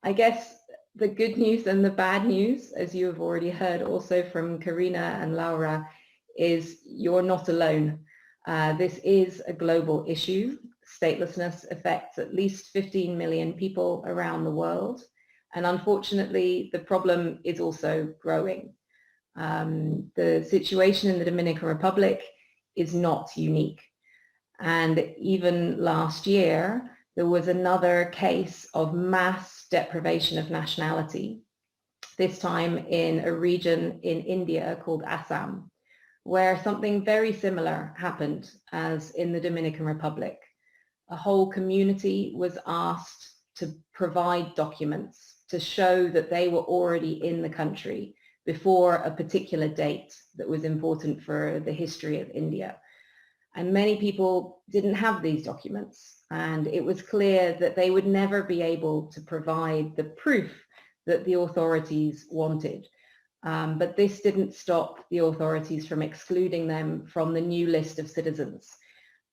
I guess the good news and the bad news, as you have already heard also from Karina and Laura, is you're not alone. This is a global issue. Statelessness affects at least 15 million people around the world. And unfortunately, the problem is also growing. The situation in the Dominican Republic is not unique. And even last year, there was another case of mass deprivation of nationality, this time in a region in India called Assam, where something very similar happened as in the Dominican Republic. A whole community was asked to provide documents to show that they were already in the country before a particular date that was important for the history of India. And many people didn't have these documents, and it was clear that they would never be able to provide the proof that the authorities wanted. But this didn't stop the authorities from excluding them from the new list of citizens.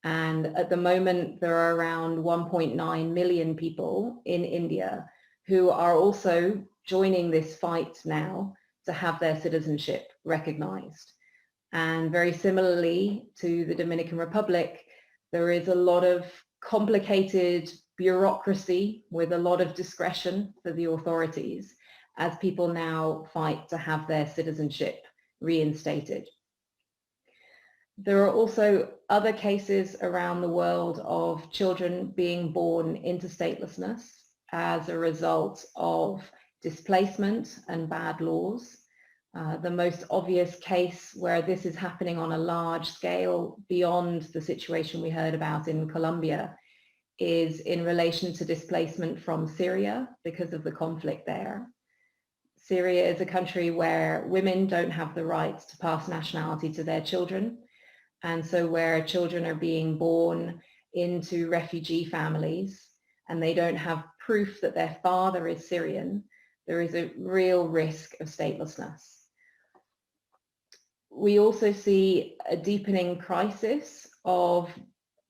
And at the moment, there are around 1.9 million people in India who are also joining this fight now to have their citizenship recognized. And very similarly to the Dominican Republic, there is a lot of complicated bureaucracy with a lot of discretion for the authorities as people now fight to have their citizenship reinstated. There are also other cases around the world of children being born into statelessness as a result of displacement and bad laws. The most obvious case where this is happening on a large scale beyond the situation we heard about in Colombia is in relation to displacement from Syria because of the conflict there. Syria is a country where women don't have the right to pass nationality to their children. And so where children are being born into refugee families and they don't have proof that their father is Syrian, there is a real risk of statelessness. We also see a deepening crisis of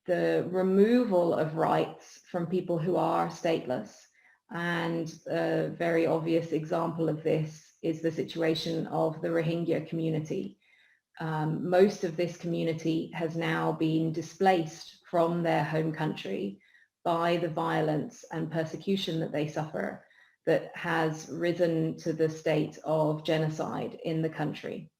the removal of rights from people who are stateless. And a very obvious example of this is the situation of the Rohingya community. Most of this community has now been displaced from their home country by the violence and persecution that they suffer that has risen to the state of genocide in the country.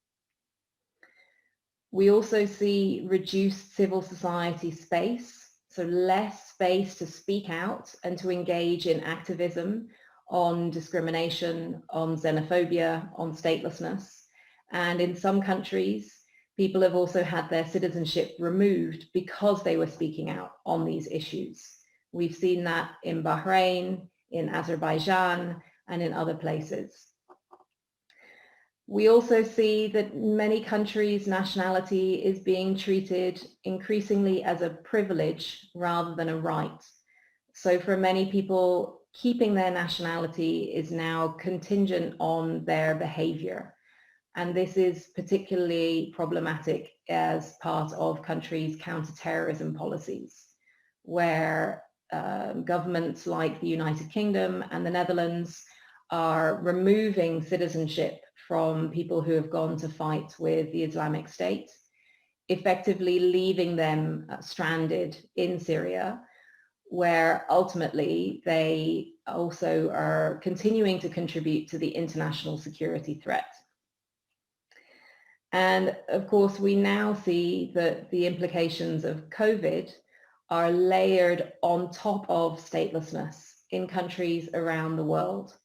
We also see reduced civil society space, so less space to speak out and to engage in activism on discrimination, on xenophobia, on statelessness. And in some countries, people have also had their citizenship removed because they were speaking out on these issues. We've seen that in Bahrain, in Azerbaijan, and in other places. We also see that in many countries, nationality is being treated increasingly as a privilege rather than a right. So for many people, keeping their nationality is now contingent on their behavior. And this is particularly problematic as part of countries' counter-terrorism policies, where governments like the United Kingdom and the Netherlands are removing citizenship from people who have gone to fight with the Islamic State. effectively leaving them stranded in Syria, where ultimately they also are continuing to contribute to the international security threat. And of course, we now see that the implications of COVID are layered on top of statelessness in countries around the world.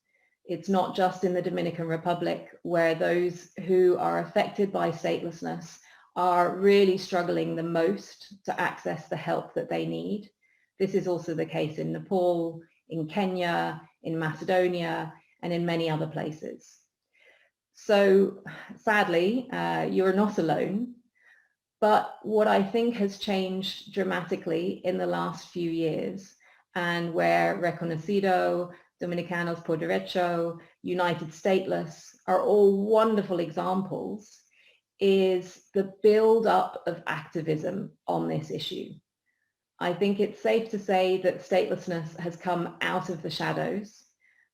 It's not just in the Dominican Republic, where those who are affected by statelessness are really struggling the most to access the help that they need. This is also the case in Nepal, in Kenya, in Macedonia, and in many other places. So sadly, you're not alone. But what I think has changed dramatically in the last few years, and where Reconocido, Dominicanos por Derecho, United Stateless are all wonderful examples, is the build-up of activism on this issue. I think it's safe to say that statelessness has come out of the shadows,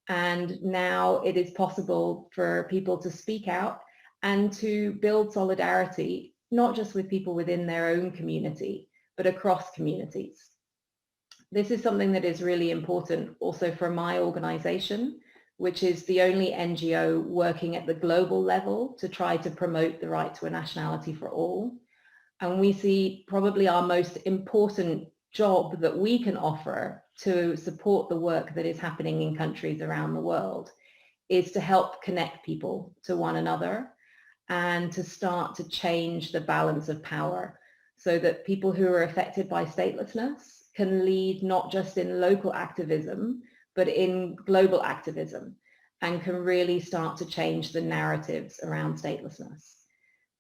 and now it is possible for people to speak out and to build solidarity, not just with people within their own community, but across communities. This is something that is really important also for my organization, which is the only NGO working at the global level to try to promote the right to a nationality for all. And we see probably our most important job that we can offer to support the work that is happening in countries around the world is to help connect people to one another and to start to change the balance of power so that people who are affected by statelessness can lead not just in local activism, but in global activism, and can really start to change the narratives around statelessness.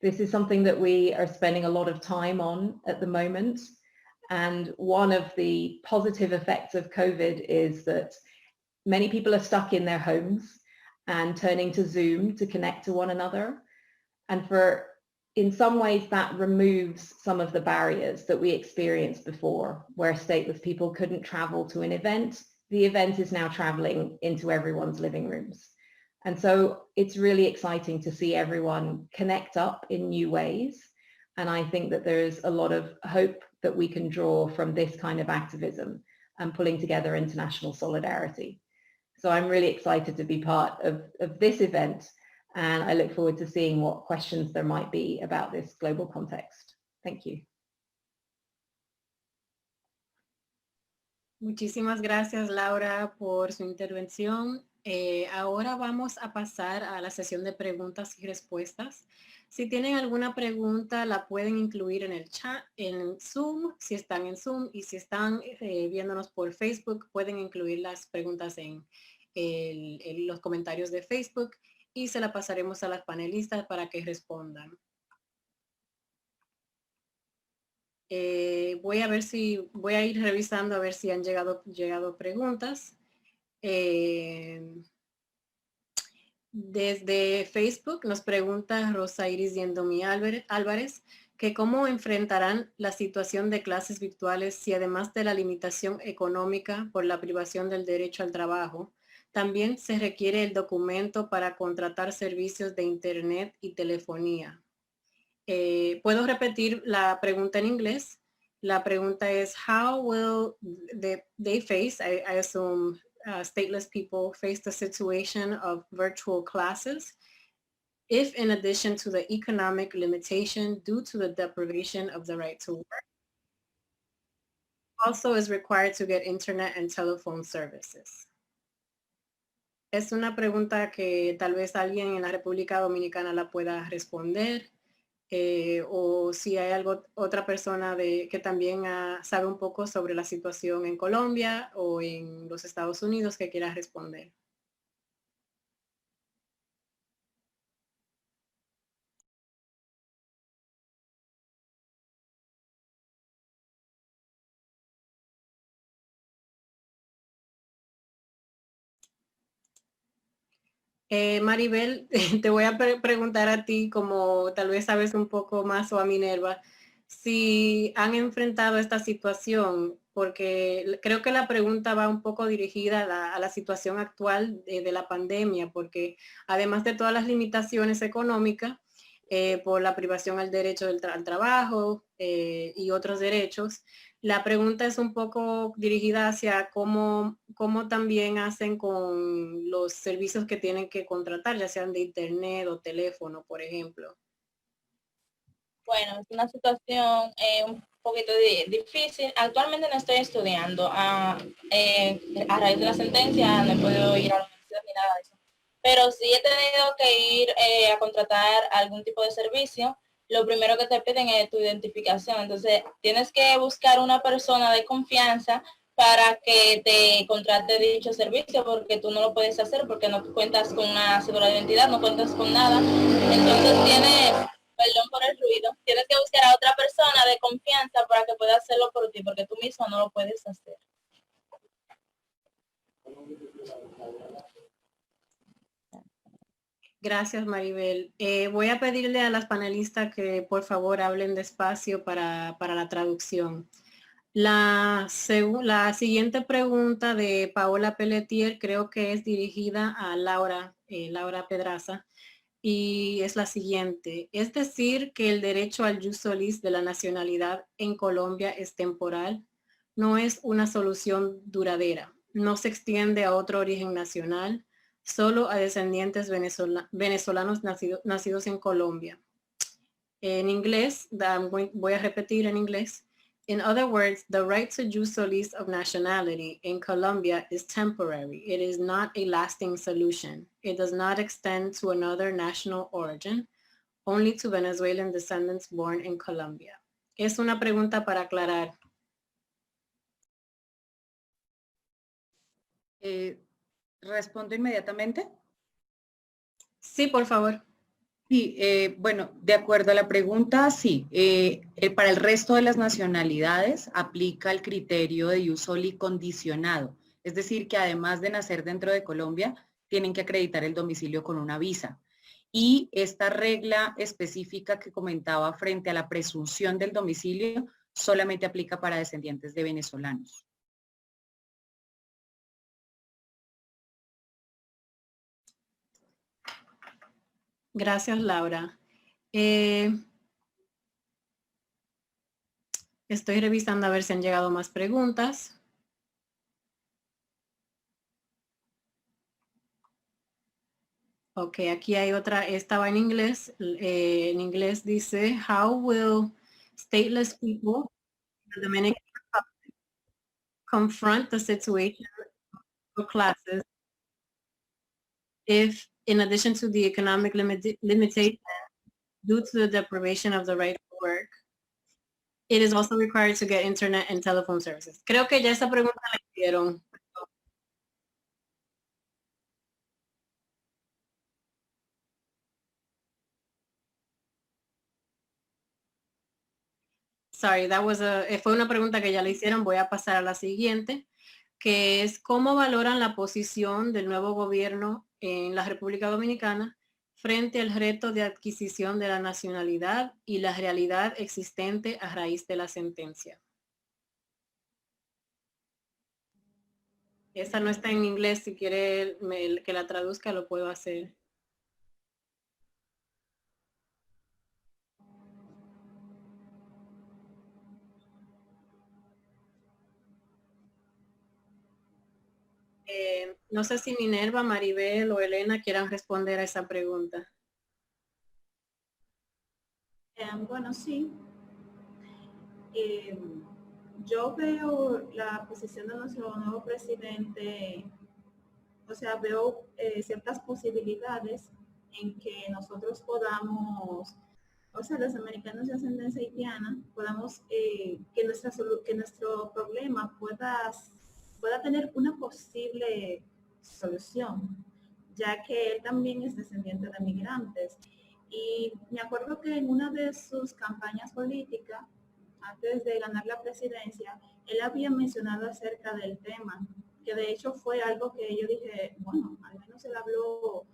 This is something that we are spending a lot of time on at the moment. And one of the positive effects of COVID is that many people are stuck in their homes and turning to Zoom to connect to one another. And in some ways that removes some of the barriers that we experienced before, where stateless people couldn't travel to an event. The event is now traveling into everyone's living rooms. And so it's really exciting to see everyone connect up in new ways. And I think that there's a lot of hope that we can draw from this kind of activism and pulling together international solidarity. So I'm really excited to be part of this event, and I look forward to seeing what questions there might be about this global context. Thank you. Muchísimas gracias, Laura, por su intervención. Ahora vamos a pasar a la sesión de preguntas y respuestas. Si tienen alguna pregunta, la pueden incluir en el chat, en Zoom, si están en Zoom, y si están viéndonos por Facebook, pueden incluir las preguntas en los comentarios de Facebook y se la pasaremos a las panelistas para que respondan. Voy a ir revisando a ver si han llegado preguntas. Desde Facebook nos pregunta Rosa Iris Yendomi Álvarez que cómo enfrentarán la situación de clases virtuales si además de la limitación económica por la privación del derecho al trabajo, también se requiere el documento para contratar servicios de internet y telefonía. Puedo repetir la pregunta en inglés. La pregunta es, how will they face, I assume, stateless people face the situation of virtual classes if, in addition to the economic limitation due to the deprivation of the right to work, also is required to get internet and telephone services? Es una pregunta que tal vez alguien en la República Dominicana la pueda responder, o si hay otra persona que también sabe un poco sobre la situación en Colombia o en los Estados Unidos que quiera responder. Maribel, te voy a preguntar a ti, como tal vez sabes un poco más, o a Minerva, si han enfrentado esta situación, porque creo que la pregunta va un poco dirigida a la situación actual de la pandemia, porque además de todas las limitaciones económicas, por la privación al derecho al trabajo y otros derechos. La pregunta es un poco dirigida hacia cómo también hacen con los servicios que tienen que contratar, ya sean de internet o teléfono, por ejemplo. Bueno, es una situación un poquito difícil. Actualmente no estoy estudiando. A raíz de la sentencia no he podido ir a la universidad ni nada de eso. Pero sí he tenido que ir a contratar algún tipo de servicio. Lo primero que te piden es tu identificación. Entonces, tienes que buscar una persona de confianza para que te contrate dicho servicio, porque tú no lo puedes hacer porque no cuentas con una cédula de identidad, no cuentas con nada. Entonces tienes, perdón por el ruido, tienes que buscar a otra persona de confianza para que pueda hacerlo por ti, porque tú mismo no lo puedes hacer. Gracias, Maribel. Voy a pedirle a las panelistas que por favor hablen despacio para la traducción. La siguiente pregunta de Paola Pelletier creo que es dirigida a Laura Pedraza, y es la siguiente. Es decir, que el derecho al jus solis de la nacionalidad en Colombia es temporal, no es una solución duradera, no se extiende a otro origen nacional, solo a descendientes venezolanos nacidos en Colombia. En inglés, voy a repetir en inglés. In other words, the right to jus solis of nationality in Colombia is temporary. It is not a lasting solution. It does not extend to another national origin, only to Venezuelan descendants born in Colombia. Es una pregunta para aclarar. ¿Respondo inmediatamente? Sí, por favor. Sí, bueno, de acuerdo a la pregunta, sí. Para el resto de las nacionalidades aplica el criterio de jus soli condicionado. Es decir, que además de nacer dentro de Colombia, tienen que acreditar el domicilio con una visa. Y esta regla específica que comentaba frente a la presunción del domicilio solamente aplica para descendientes de venezolanos. Gracias, Laura. Estoy revisando a ver si han llegado más preguntas. Ok, aquí hay otra, estaba en inglés. En inglés dice, how will stateless people in the Dominican Republic confront the situation of classes if, in addition to the economic limitation due to the deprivation of the right to work, it is also required to get internet and telephone services? Creo que ya esa pregunta la hicieron. Sorry, fue una pregunta que ya le hicieron. Voy a pasar a la siguiente, que es cómo valoran la posición del nuevo gobierno en la República Dominicana frente al reto de adquisición de la nacionalidad y la realidad existente a raíz de la sentencia. Esa no está en inglés, si quiere que la traduzca lo puedo hacer. No sé si Minerva, Maribel o Elena quieran responder a esa pregunta. Bueno, sí. Yo veo la posición de nuestro nuevo presidente, o sea, veo ciertas posibilidades en que nosotros podamos, o sea, los americanos de ascendencia haitiana, podamos, que nuestro problema pueda tener una posible solución, ya que él también es descendiente de migrantes. Y me acuerdo que en una de sus campañas políticas, antes de ganar la presidencia, él había mencionado acerca del tema, que de hecho fue algo que yo dije, bueno, al menos él habló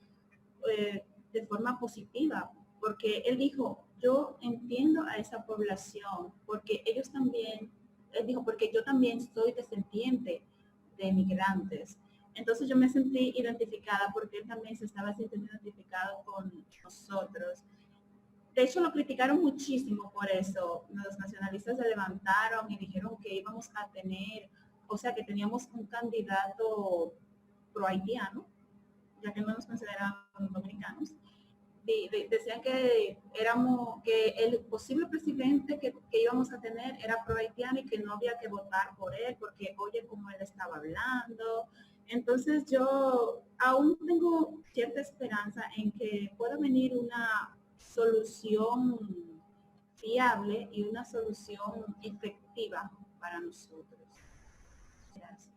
de forma positiva, porque él dijo, yo entiendo a esa población, porque ellos también, él dijo, porque yo también soy descendiente de migrantes. Entonces yo me sentí identificada porque él también se estaba sintiendo identificado con nosotros. de hecho, lo criticaron muchísimo por eso. Los nacionalistas se levantaron y dijeron que íbamos a tener, o sea, que teníamos un candidato pro-haitiano, ya que no nos consideraban dominicanos. Decían que el posible presidente que íbamos a tener era pro-haitiano y que no había que votar por él porque oye cómo él estaba hablando. Entonces yo aún tengo cierta esperanza en que pueda venir una solución fiable y una solución efectiva para nosotros. Gracias.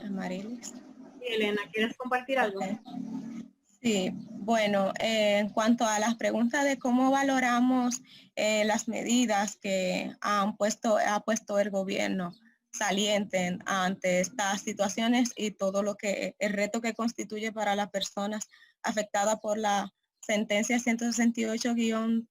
Amarilis. Elena, ¿quieres compartir algo? Sí, bueno, en cuanto a las preguntas de cómo valoramos las medidas que ha puesto el gobierno saliente ante estas situaciones y todo el reto que constituye para las personas afectadas por la sentencia 168-13.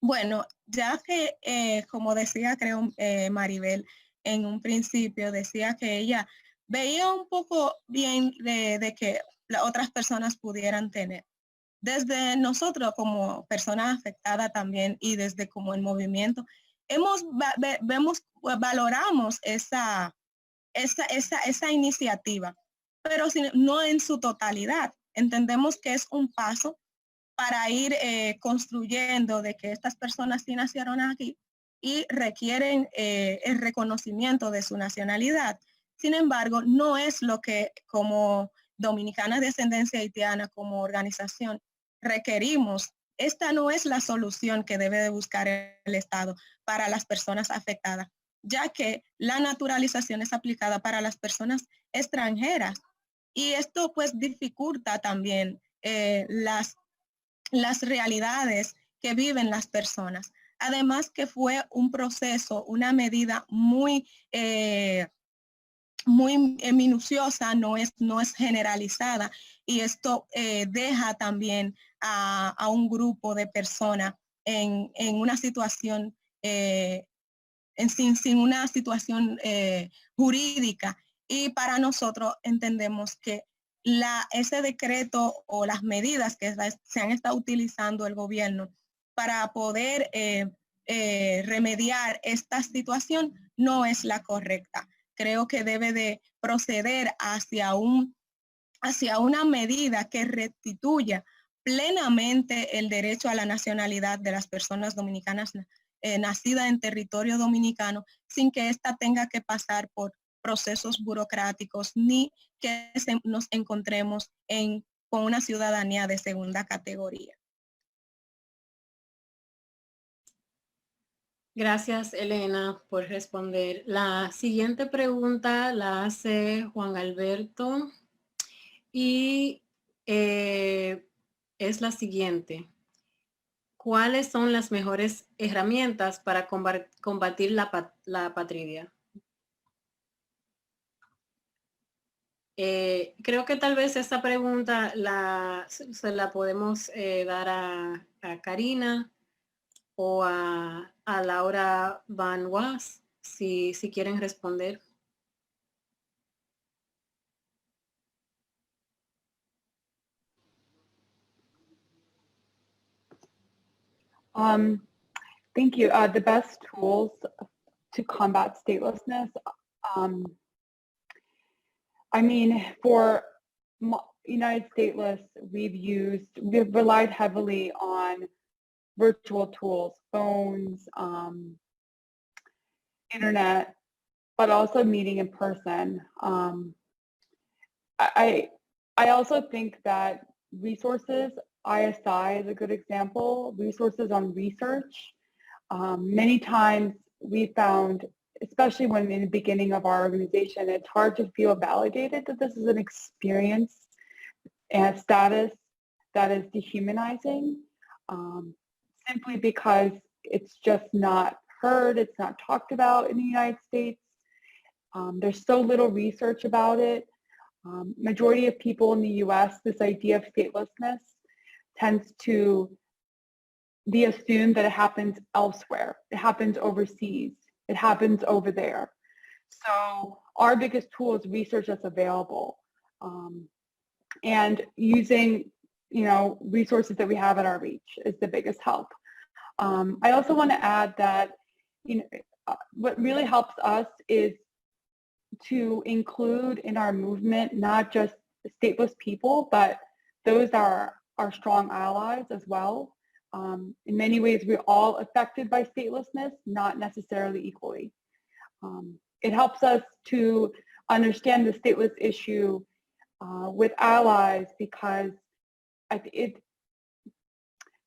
Bueno, ya que, como decía, creo, Maribel, en un principio decía que ella veía un poco bien de que las otras personas pudieran tener. Desde nosotros como personas afectadas también y desde como el movimiento, valoramos esa iniciativa, pero no en su totalidad. Entendemos que es un paso para ir construyendo de que estas personas sí nacieron aquí y requieren el reconocimiento de su nacionalidad. Sin embargo, no es lo que como Dominicanas de Ascendencia Haitiana, como organización, requerimos. Esta no es la solución que debe de buscar el Estado para las personas afectadas, ya que la naturalización es aplicada para las personas extranjeras. Y esto pues dificulta también las realidades que viven las personas. Además que fue un proceso, una medida muy minuciosa, no es generalizada, y esto deja también a un grupo de personas en una situación, sin una situación jurídica. Y para nosotros entendemos que ese decreto o las medidas que se han estado utilizando el gobierno para poder remediar esta situación no es la correcta. Creo que debe de proceder hacia una medida que restituya plenamente el derecho a la nacionalidad de las personas dominicanas nacidas en territorio dominicano, sin que ésta tenga que pasar por procesos burocráticos ni que nos encontremos con una ciudadanía de segunda categoría. Gracias, Elena, por responder. La siguiente pregunta la hace Juan Alberto y es la siguiente. ¿Cuáles son las mejores herramientas para combatir la patria? Creo que tal vez esta pregunta se la podemos dar a Karina o a Laura Van Was, si quieren responder. Thank you. The best tools to combat statelessness, I mean, for United Stateless, we've relied heavily on virtual tools, phones, internet, but also meeting in person. I also think that resources, ISI is a good example, resources on research. Many times we found, especially when in the beginning of our organization, it's hard to feel validated that this is an experience and status that is dehumanizing, simply because it's just not heard, it's not talked about in the United States. There's so little research about it. Majority of people in the US, this idea of statelessness tends to be assumed that it happens elsewhere. It happens overseas. It happens over there. So our biggest tool is research that's available. and using, resources that we have at our reach is the biggest help. I also want to add that, what really helps us is to include in our movement not just stateless people, but those are our strong allies as well. In many ways, we're all affected by statelessness, not necessarily equally. It helps us to understand the stateless issue with allies, because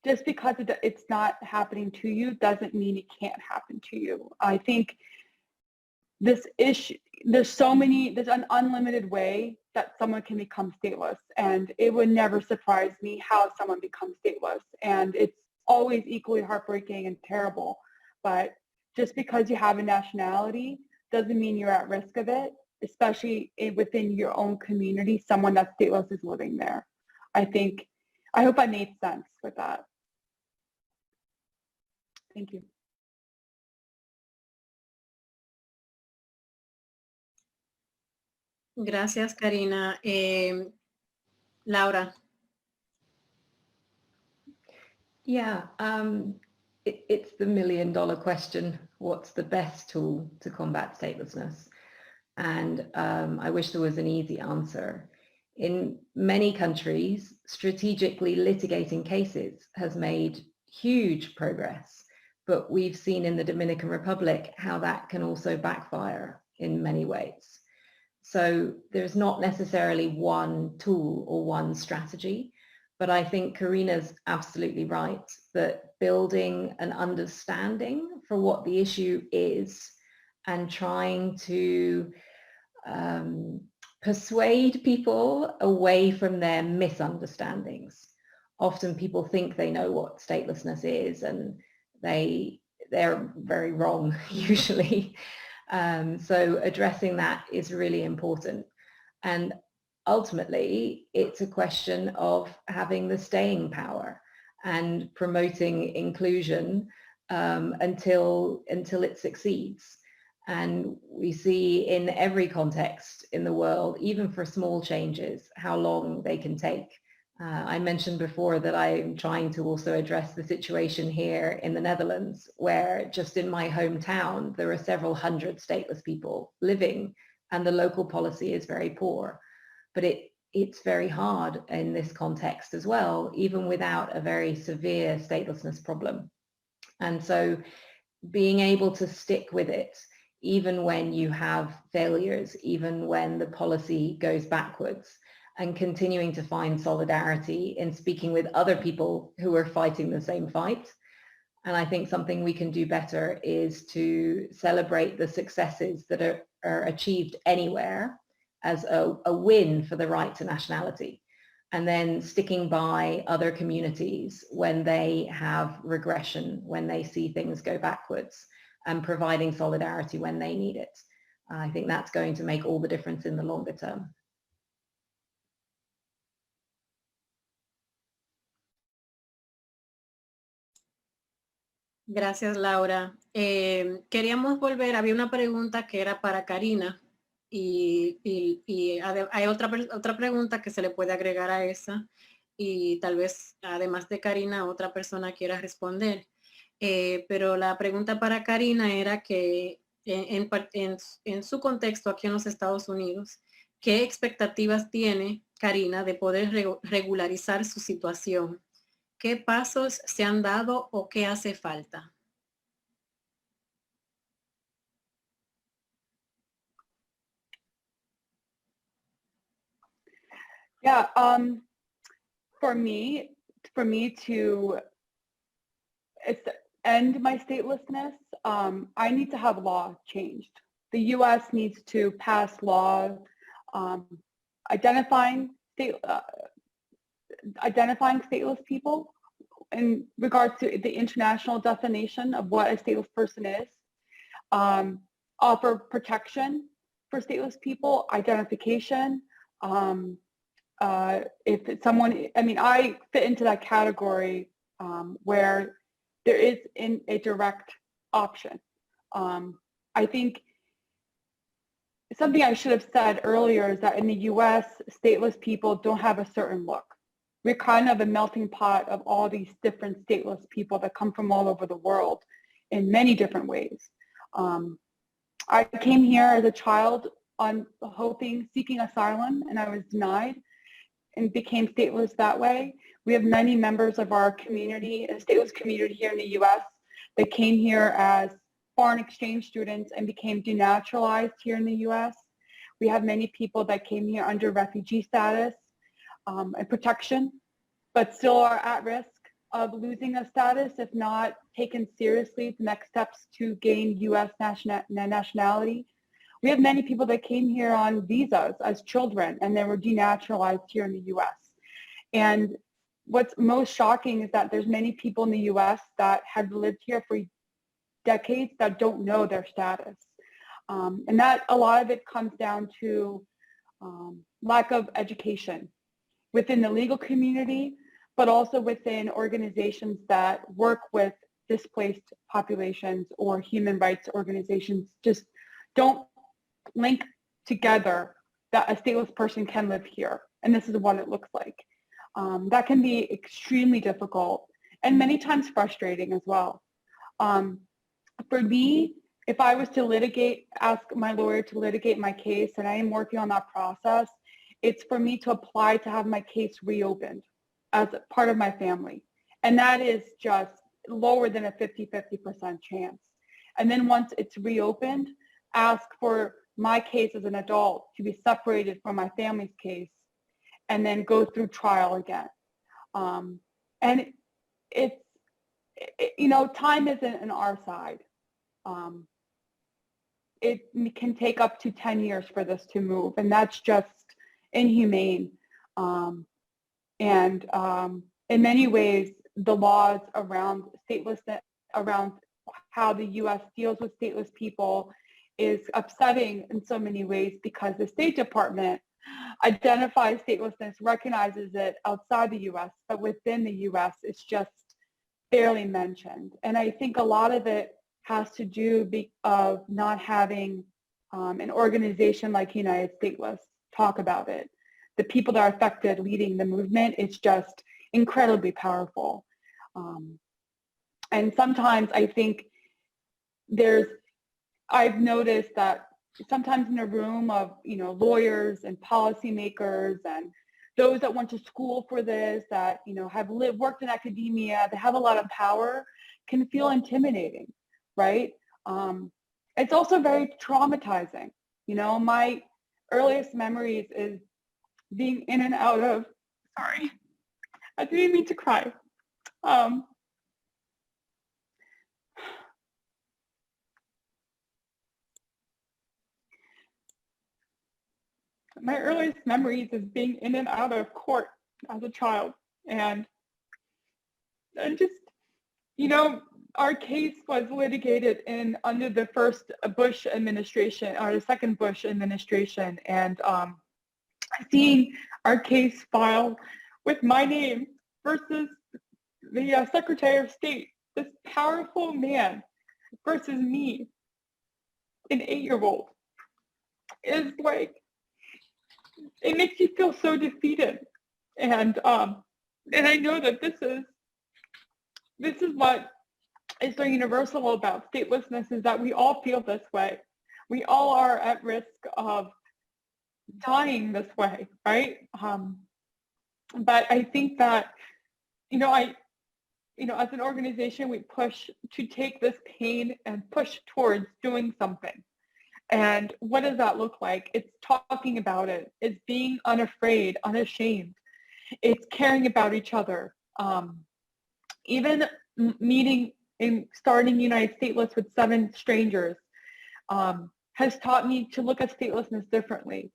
just because it's not happening to you doesn't mean it can't happen to you. I think this issue, there's an unlimited way that someone can become stateless, and it would never surprise me how someone becomes stateless, and it's always equally heartbreaking and terrible. But just because you have a nationality doesn't mean you're at risk of it, especially within your own community, someone that's stateless is living there. I hope I made sense with that. Thank you. Gracias, Karina. Laura. Yeah, it's the million-dollar question. What's the best tool to combat statelessness? And I wish there was an easy answer. In many countries, strategically litigating cases has made huge progress, but we've seen in the Dominican Republic how that can also backfire in many ways. So there's not necessarily one tool or one strategy, but I think Karina's absolutely right that building an understanding for what the issue is and trying to persuade people away from their misunderstandings. Often people think they know what statelessness is, and they're very wrong usually. So addressing that is really important. And ultimately, it's a question of having the staying power and promoting inclusion until it succeeds. And we see in every context in the world, even for small changes, how long they can take. I mentioned before that I'm trying to also address the situation here in the Netherlands, where just in my hometown, there are several hundred stateless people living, and the local policy is very poor. But it's very hard in this context as well, even without a very severe statelessness problem. And so being able to stick with it, even when you have failures, even when the policy goes backwards, and continuing to find solidarity in speaking with other people who are fighting the same fight. And I think something we can do better is to celebrate the successes that are achieved anywhere as a win for the right to nationality, and then sticking by other communities when they have regression, when they see things go backwards, and providing solidarity when they need it. I think that's going to make all the difference in the longer term. Gracias, Laura. Queríamos volver, había una pregunta que era para Karina y hay otra pregunta que se le puede agregar a esa, y tal vez además de Karina otra persona quiera responder. Pero la pregunta para Karina era que en su contexto aquí en los Estados Unidos, ¿qué expectativas tiene Karina de poder regularizar su situación? ¿Qué pasos se han dado o qué hace falta? Yeah, for me to end my statelessness, I need to have law changed. The U.S. needs to pass laws identifying stateless people in regards to the international definition of what a stateless person is, offer protection for stateless people, identification. If it's someone, I mean, I fit into that category where there is a direct option. I think something I should have said earlier is that in the US, stateless people don't have a certain look. We're kind of a melting pot of all these different stateless people that come from all over the world in many different ways. I came here as a child seeking asylum, and I was denied and became stateless that way. We have many members of our community, a stateless community here in the US, that came here as foreign exchange students and became denaturalized here in the US. We have many people that came here under refugee status and protection, but still are at risk of losing a status if not taken seriously the next steps to gain US nationality. We have many people that came here on visas as children and they were denaturalized here in the US. And what's most shocking is that there's many people in the US that have lived here for decades that don't know their status. And that a lot of it comes down to lack of education within the legal community, but also within organizations that work with displaced populations or human rights organizations just don't link together that a stateless person can live here. And this is what it looks like. That can be extremely difficult and many times frustrating as well. For me, if I was to ask my lawyer to litigate my case, and I am working on that process, it's for me to apply to have my case reopened as part of my family. And that is just lower than a 50-50% chance. And then once it's reopened, ask for my case as an adult to be separated from my family's case and then go through trial again. And it's, time isn't on our side. It can take up to 10 years for this to move, and that's just inhumane. And in many ways, the laws around statelessness, around how the US deals with stateless people is upsetting in so many ways because the State Department identifies statelessness, recognizes it outside the US, but within the US, it's just barely mentioned. And I think a lot of it has to do of not having an organization like United Stateless talk about it. The people that are affected leading the movement, it's just incredibly powerful. And sometimes I think I've noticed that sometimes in a room of, lawyers and policymakers and those that went to school for this, that, have worked in academia, that have a lot of power, can feel intimidating, right? It's also very traumatizing. My earliest memories is being in and out of, sorry, I didn't mean to cry. My earliest memories is being in and out of court as a child. And just, our case was litigated under the first Bush administration or the second Bush administration. And seeing our case filed with my name versus the Secretary of State, this powerful man versus me, an 8-year-old, is like, it makes you feel so defeated. And I know that this is what is so universal about statelessness, is that we all feel this way. We all are at risk of dying this way, right? But I think that, as an organization, we push to take this pain and push towards doing something. And what does that look like? It's talking about it. It's being unafraid, unashamed. It's caring about each other. Even meeting and starting United Stateless with 7 strangers has taught me to look at statelessness differently.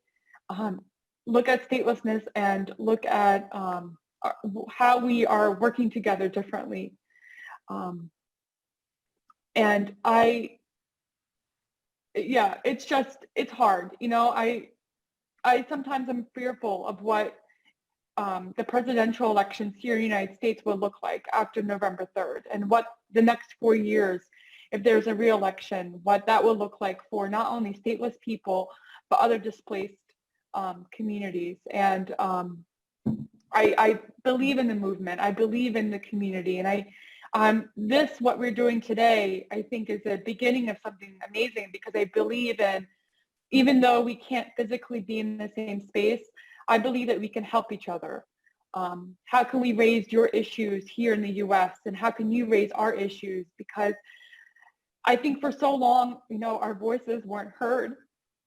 Look at statelessness and look at how we are working together differently. And it's hard. I sometimes am fearful of what the presidential elections here in the United States will look like after November 3rd, and what the next 4 years, if there's a re-election, what that will look like for not only stateless people, but other displaced communities. And I believe in the movement. I believe in the community. And what we're doing today, I think is the beginning of something amazing, because I believe in, even though we can't physically be in the same space, I believe that we can help each other. How can we raise your issues here in the US, and how can you raise our issues? Because I think for so long, our voices weren't heard.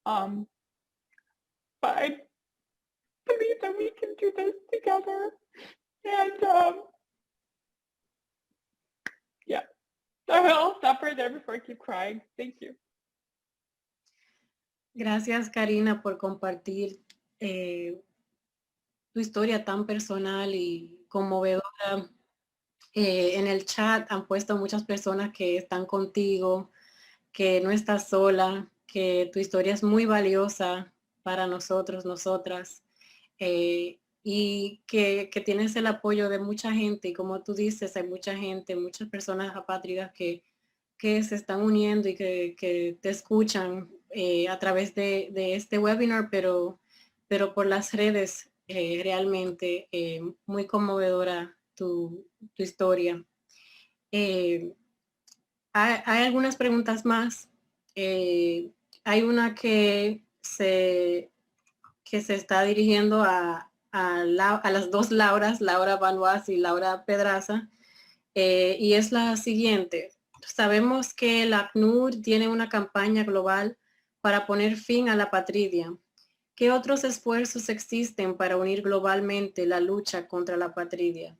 But I believe that we can do this together. And yeah, I'll stop right there before I keep crying. Thank you. Gracias, Karina, por compartir tu historia tan personal y conmovedora. En el chat han puesto muchas personas que están contigo, que no estás sola, que tu historia es muy valiosa para nosotros, nosotras, y que tienes el apoyo de mucha gente. Y como tú dices, hay mucha gente, muchas personas apátridas que se están uniendo y que te escuchan a través de este webinar, pero por las redes. Realmente muy conmovedora tu historia. Hay algunas preguntas más. Hay una que se está dirigiendo a las dos Lauras, Laura Banois y Laura Pedraza, y es la siguiente. Sabemos que la ACNUR tiene una campaña global para poner fin a la apatridia. ¿Qué otros esfuerzos existen para unir globalmente la lucha contra la apatridia?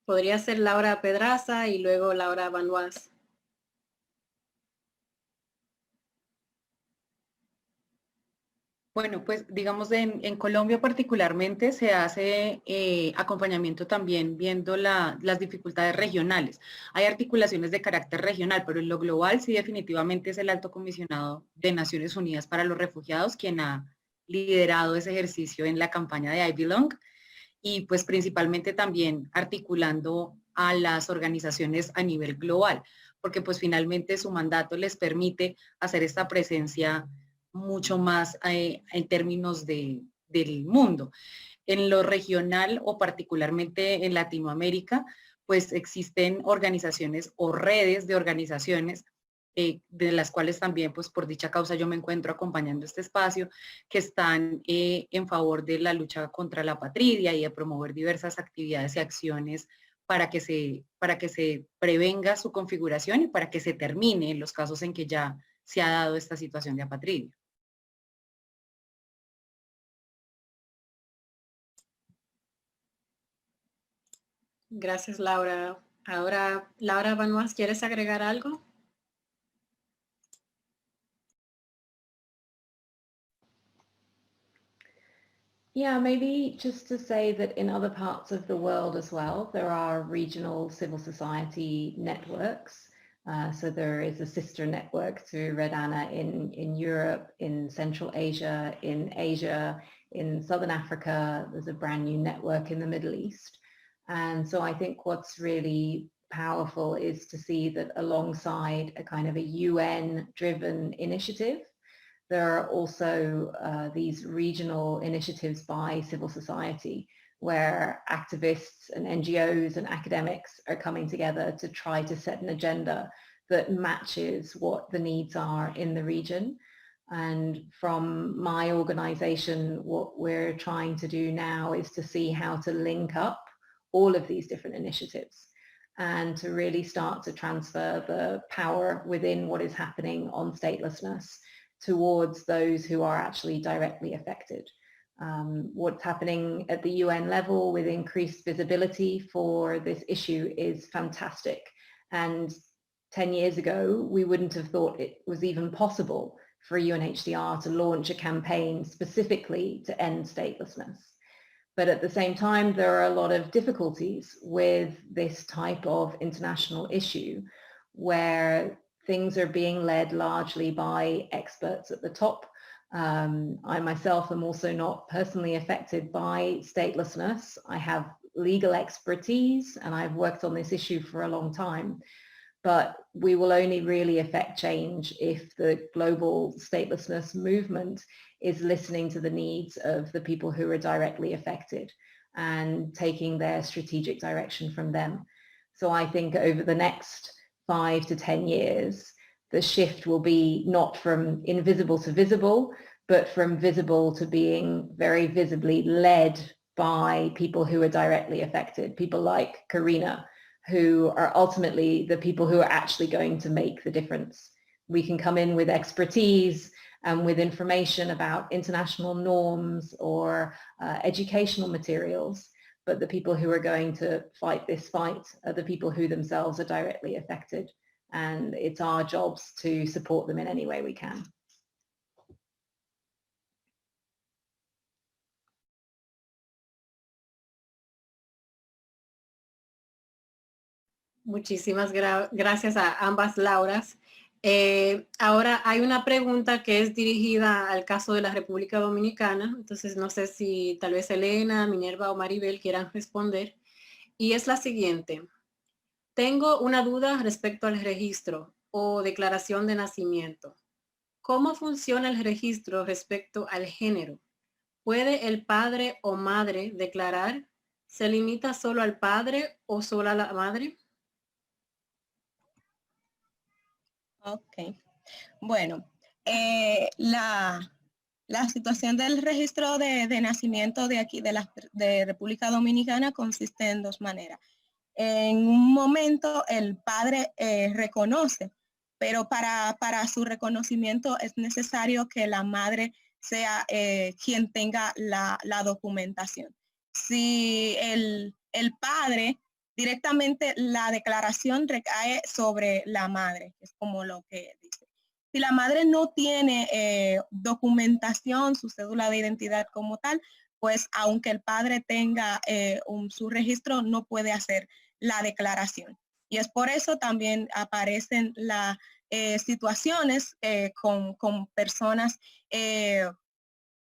Podría ser Laura Pedraza y luego Laura Banois. Bueno, pues digamos en Colombia particularmente se hace acompañamiento también viendo las dificultades regionales. Hay articulaciones de carácter regional, pero en lo global sí definitivamente es el Alto Comisionado de Naciones Unidas para los Refugiados quien ha liderado ese ejercicio en la campaña de I Belong, y pues principalmente también articulando a las organizaciones a nivel global, porque pues finalmente su mandato les permite hacer esta presencia mucho más en términos del mundo. En lo regional o particularmente en Latinoamérica, pues existen organizaciones o redes de organizaciones de las cuales también, pues por dicha causa yo me encuentro acompañando este espacio, que están en favor de la lucha contra la apatridia y de promover diversas actividades y acciones para que se prevenga su configuración y para que se termine en los casos en que ya se ha dado esta situación de apatridia. Gracias, Laura. Ahora, Laura Banois, ¿quieres agregar algo? Yeah, maybe just to say that in other parts of the world as well, there are regional civil society networks. So there is a sister network through Red Anna in Europe, in Central Asia, in Southern Africa. There's a brand new network in the Middle East. And so I think what's really powerful is to see that alongside a kind of a UN-driven initiative, there are also these regional initiatives by civil society where activists and NGOs and academics are coming together to try to set an agenda that matches what the needs are in the region. And from my organization, what we're trying to do now is to see how to link up all of these different initiatives and to really start to transfer the power within what is happening on statelessness towards those who are actually directly affected. What's happening at the UN level with increased visibility for this issue is fantastic. And 10 years ago, we wouldn't have thought it was even possible for UNHCR to launch a campaign specifically to end statelessness. But at the same time, there are a lot of difficulties with this type of international issue where things are being led largely by experts at the top. I myself am also not personally affected by statelessness. I have legal expertise, and I've worked on this issue for a long time. But we will only really affect change if the global statelessness movement is listening to the needs of the people who are directly affected and taking their strategic direction from them. So I think over the next 5 to 10 years, the shift will be not from invisible to visible, but from visible to being very visibly led by people who are directly affected, people like Karina, who are ultimately the people who are actually going to make the difference. We can come in with expertise and with information about international norms or educational materials, but the people who are going to fight this fight are the people who themselves are directly affected. And it's our jobs to support them in any way we can. Muchísimas gracias a ambas Lauras. Ahora hay una pregunta que es dirigida al caso de la República Dominicana. Entonces no sé si tal vez Elena, Minerva o Maribel quieran responder. Y es la siguiente. Tengo una duda respecto al registro o declaración de nacimiento. ¿Cómo funciona el registro respecto al género? ¿Puede el padre o madre declarar? ¿Se limita solo al padre o solo a la madre? Ok. Bueno, la situación del registro de nacimiento de aquí, de República Dominicana, consiste en dos maneras. En un momento el padre reconoce, pero para su reconocimiento es necesario que la madre sea quien tenga la documentación. Si el padre, directamente la declaración recae sobre la madre, es como lo que dice. Si la madre no tiene documentación, su cédula de identidad como tal, pues aunque el padre tenga su registro, no puede hacer la declaración. Y es por eso también aparecen las situaciones con personas,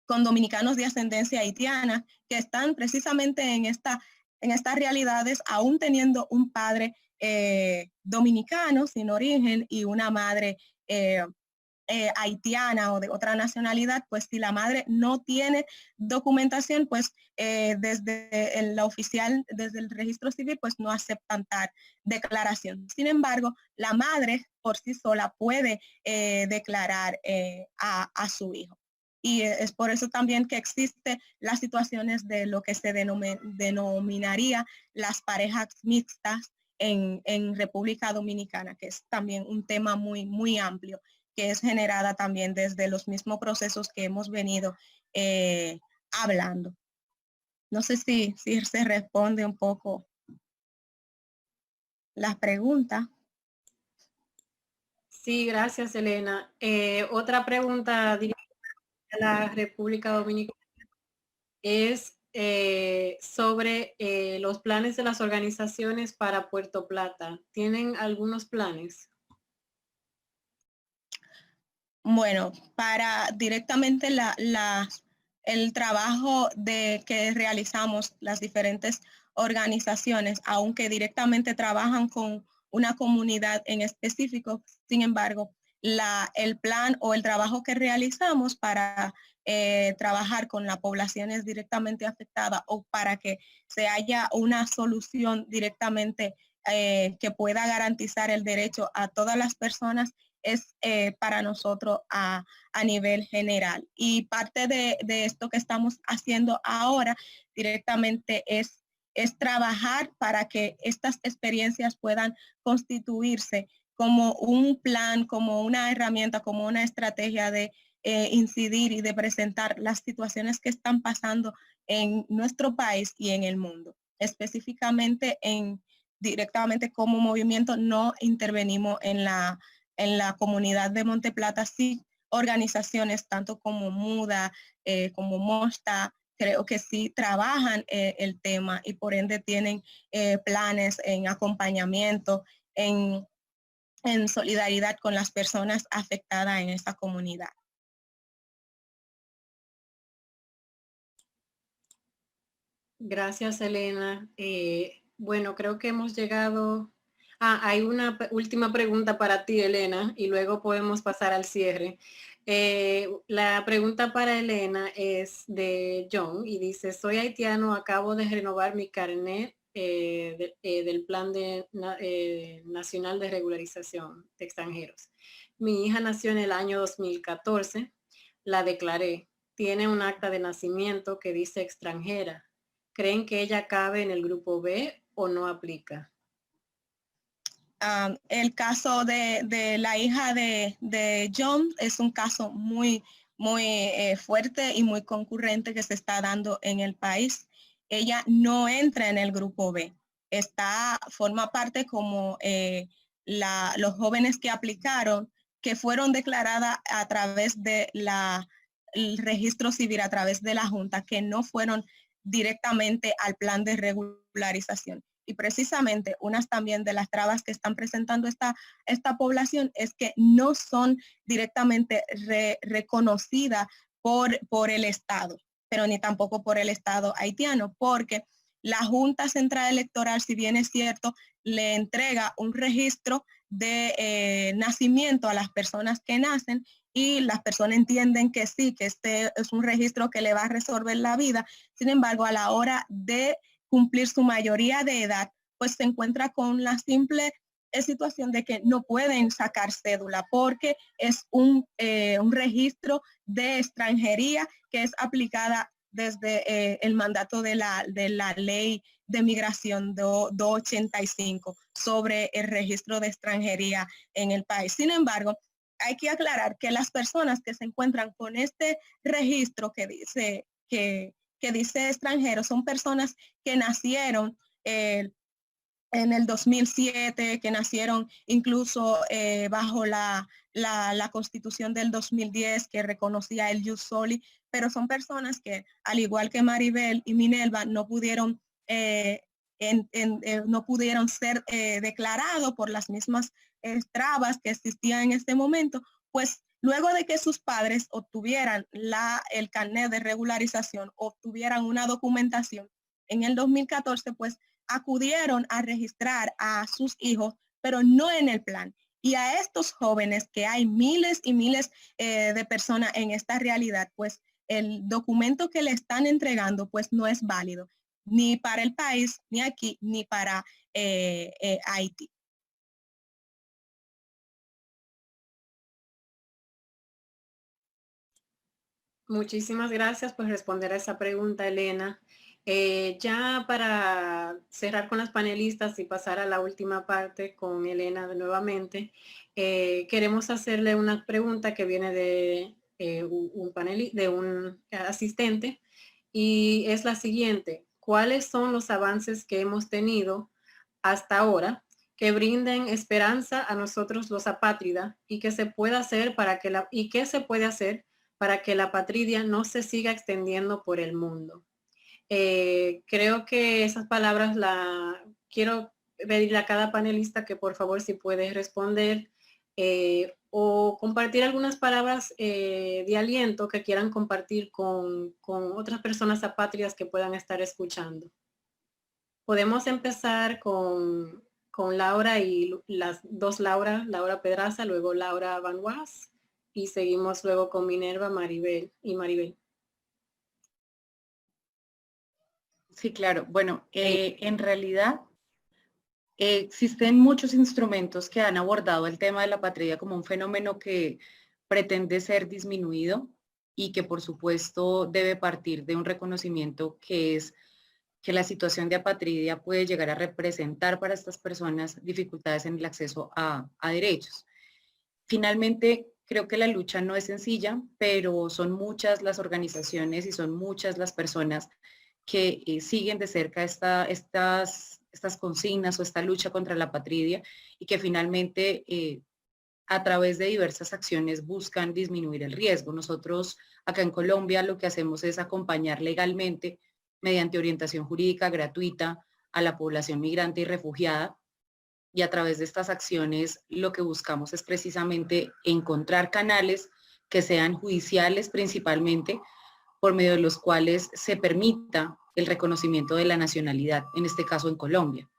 con dominicanos de ascendencia haitiana, que están precisamente en estas realidades, aún teniendo un padre dominicano sin origen y una madre haitiana o de otra nacionalidad. Pues si la madre no tiene documentación, pues desde la oficial, desde el registro civil, pues no aceptan tal declaración. Sin embargo, la madre por sí sola puede declarar a su hijo. Y es por eso también que existen las situaciones de lo que se denominaría las parejas mixtas en República Dominicana, que es también un tema muy, muy amplio, que es generada también desde los mismos procesos que hemos venido hablando. No sé si se responde un poco la pregunta. Sí, gracias, Elena. Otra pregunta dirigida a la República Dominicana es sobre los planes de las organizaciones para Puerto Plata. ¿Tienen algunos planes? Bueno, para directamente el trabajo que realizamos las diferentes organizaciones, aunque directamente trabajan con una comunidad en específico, sin embargo, el plan o el trabajo que realizamos para trabajar con las poblaciones directamente afectadas o para que se haya una solución directamente que pueda garantizar el derecho a todas las personas, es para nosotros a nivel general. Y parte de esto que estamos haciendo ahora directamente es trabajar para que estas experiencias puedan constituirse como un plan, como una herramienta, como una estrategia de incidir y de presentar las situaciones que están pasando en nuestro país y en el mundo. Específicamente directamente como movimiento no intervenimos en la comunidad de Monte Plata. Sí, organizaciones tanto como MUDA, como MOSTA, creo que sí trabajan el tema y por ende tienen planes en acompañamiento, en solidaridad con las personas afectadas en esta comunidad. Gracias, Elena. Bueno, creo que hemos llegado... hay una última pregunta para ti, Elena, y luego podemos pasar al cierre. La pregunta para Elena es de John y dice, soy haitiano, acabo de renovar mi carnet del Plan Nacional de Regularización de Extranjeros. Mi hija nació en el año 2014, la declaré. Tiene un acta de nacimiento que dice extranjera. ¿Creen que ella cabe en el grupo B o no aplica? El caso de la hija de John es un caso muy fuerte y muy concurrente que se está dando en el país. Ella no entra en el grupo B. Forma parte como los jóvenes que aplicaron, que fueron declaradas a través de el registro civil, a través de la Junta, que no fueron directamente al plan de regularización. Y precisamente unas también de las trabas que están presentando esta población es que no son directamente reconocidas por el Estado, pero ni tampoco por el Estado haitiano, porque la Junta Central Electoral, si bien es cierto, le entrega un registro de nacimiento a las personas que nacen, y las personas entienden que sí, que este es un registro que le va a resolver la vida. Sin embargo, a la hora de cumplir su mayoría de edad, pues se encuentra con la simple situación de que no pueden sacar cédula porque es un registro de extranjería que es aplicada desde el mandato de la ley de migración 285 sobre el registro de extranjería en el país. Sin embargo, hay que aclarar que las personas que se encuentran con este registro que dice extranjero son personas que nacieron en el 2007, que nacieron incluso bajo la Constitución del 2010 que reconocía el jus soli, pero son personas que, al igual que Maribel y Minerva, no pudieron ser declarados por las mismas trabas que existían en este momento, pues luego de que sus padres obtuvieran el carnet de regularización, obtuvieran una documentación, en el 2014, pues acudieron a registrar a sus hijos, pero no en el plan. Y a estos jóvenes, que hay miles y miles de personas en esta realidad, pues el documento que le están entregando, pues no es válido, ni para el país, ni aquí, ni para Haití. Muchísimas gracias por responder a esa pregunta, Elena. Ya para cerrar con las panelistas y pasar a la última parte con Elena nuevamente, queremos hacerle una pregunta que viene de un asistente, y es la siguiente: ¿cuáles son los avances que hemos tenido hasta ahora que brinden esperanza a nosotros los apátridas, y qué se puede hacer para que la apatridia no se siga extendiendo por el mundo? Creo que esas palabras quiero pedirle a cada panelista que por favor, si puede responder o compartir algunas palabras de aliento que quieran compartir con otras personas apátridas que puedan estar escuchando. Podemos empezar con Laura y las dos Laura Pedraza, luego Laura Van Was, y seguimos luego con Minerva, Maribel. Sí, claro. Bueno, en realidad existen muchos instrumentos que han abordado el tema de la apatridia como un fenómeno que pretende ser disminuido y que por supuesto debe partir de un reconocimiento que es que la situación de apatridia puede llegar a representar para estas personas dificultades en el acceso a derechos. Finalmente, creo que la lucha no es sencilla, pero son muchas las organizaciones y son muchas las personas que siguen de cerca estas consignas o esta lucha contra la apatridia, y que finalmente a través de diversas acciones buscan disminuir el riesgo. Nosotros acá en Colombia lo que hacemos es acompañar legalmente, mediante orientación jurídica gratuita, a la población migrante y refugiada, y a través de estas acciones lo que buscamos es precisamente encontrar canales que sean judiciales principalmente, por medio de los cuales se permita el reconocimiento de la nacionalidad, en este caso en Colombia.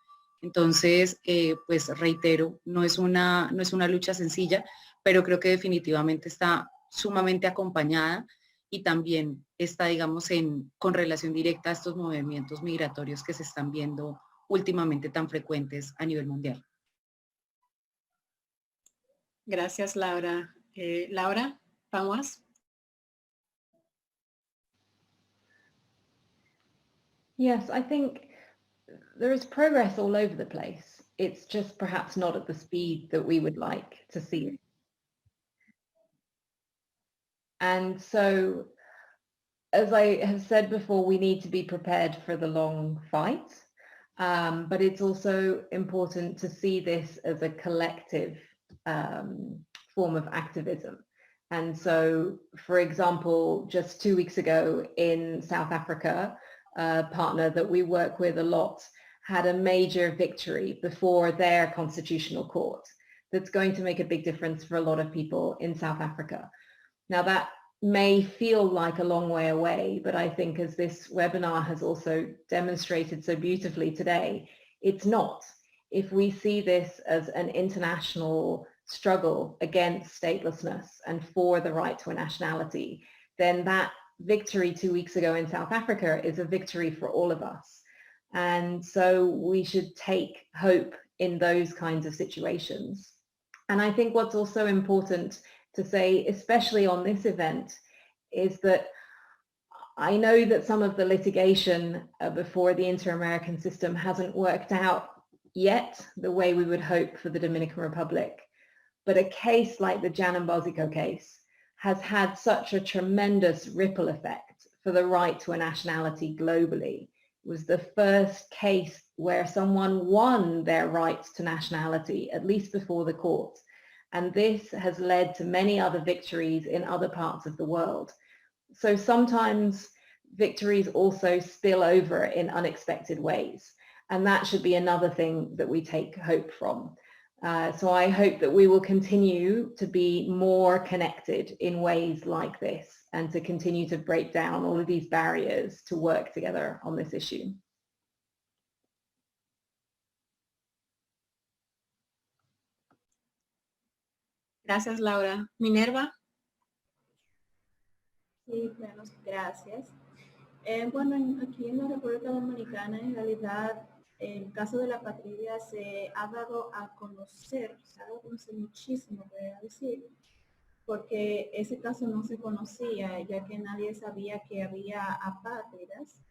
Entonces, pues reitero, no es una lucha sencilla, pero creo que definitivamente está sumamente acompañada y también está, digamos, con relación directa a estos movimientos migratorios que se están viendo últimamente tan frecuentes a nivel mundial. Gracias, Laura. Laura, vamos. Yes, I think there is progress all over the place. It's just perhaps not at the speed that we would like to see it. And so, as I have said before, we need to be prepared for the long fight. But it's also important to see this as a collective form of activism. And so, for example, just 2 weeks ago in South Africa, a partner that we work with a lot had a major victory before their constitutional court that's going to make a big difference for a lot of people in South Africa. Now that may feel like a long way away, but I think as this webinar has also demonstrated so beautifully today, it's not. If we see this as an international struggle against statelessness and for the right to a nationality, then that victory 2 weeks ago in South Africa is a victory for all of us. And so we should take hope in those kinds of situations. And I think what's also important to say, especially on this event, is that I know that some of the litigation before the Inter-American system hasn't worked out yet the way we would hope for the Dominican Republic. But a case like the Jan Bosico case has had such a tremendous ripple effect for the right to a nationality globally. It was the first case where someone won their rights to nationality, at least before the court. And this has led to many other victories in other parts of the world. So sometimes victories also spill over in unexpected ways. And that should be another thing that we take hope from. So I hope that we will continue to be more connected in ways like this and to continue to break down all of these barriers to work together on this issue. Gracias, Laura. Minerva. Sí, bueno, gracias. Bueno, aquí en la República Dominicana, en realidad, el caso de la Patria se ha dado a conocer, muchísimo, voy a decir, porque ese caso no se conocía, ya que nadie sabía que había apátridas.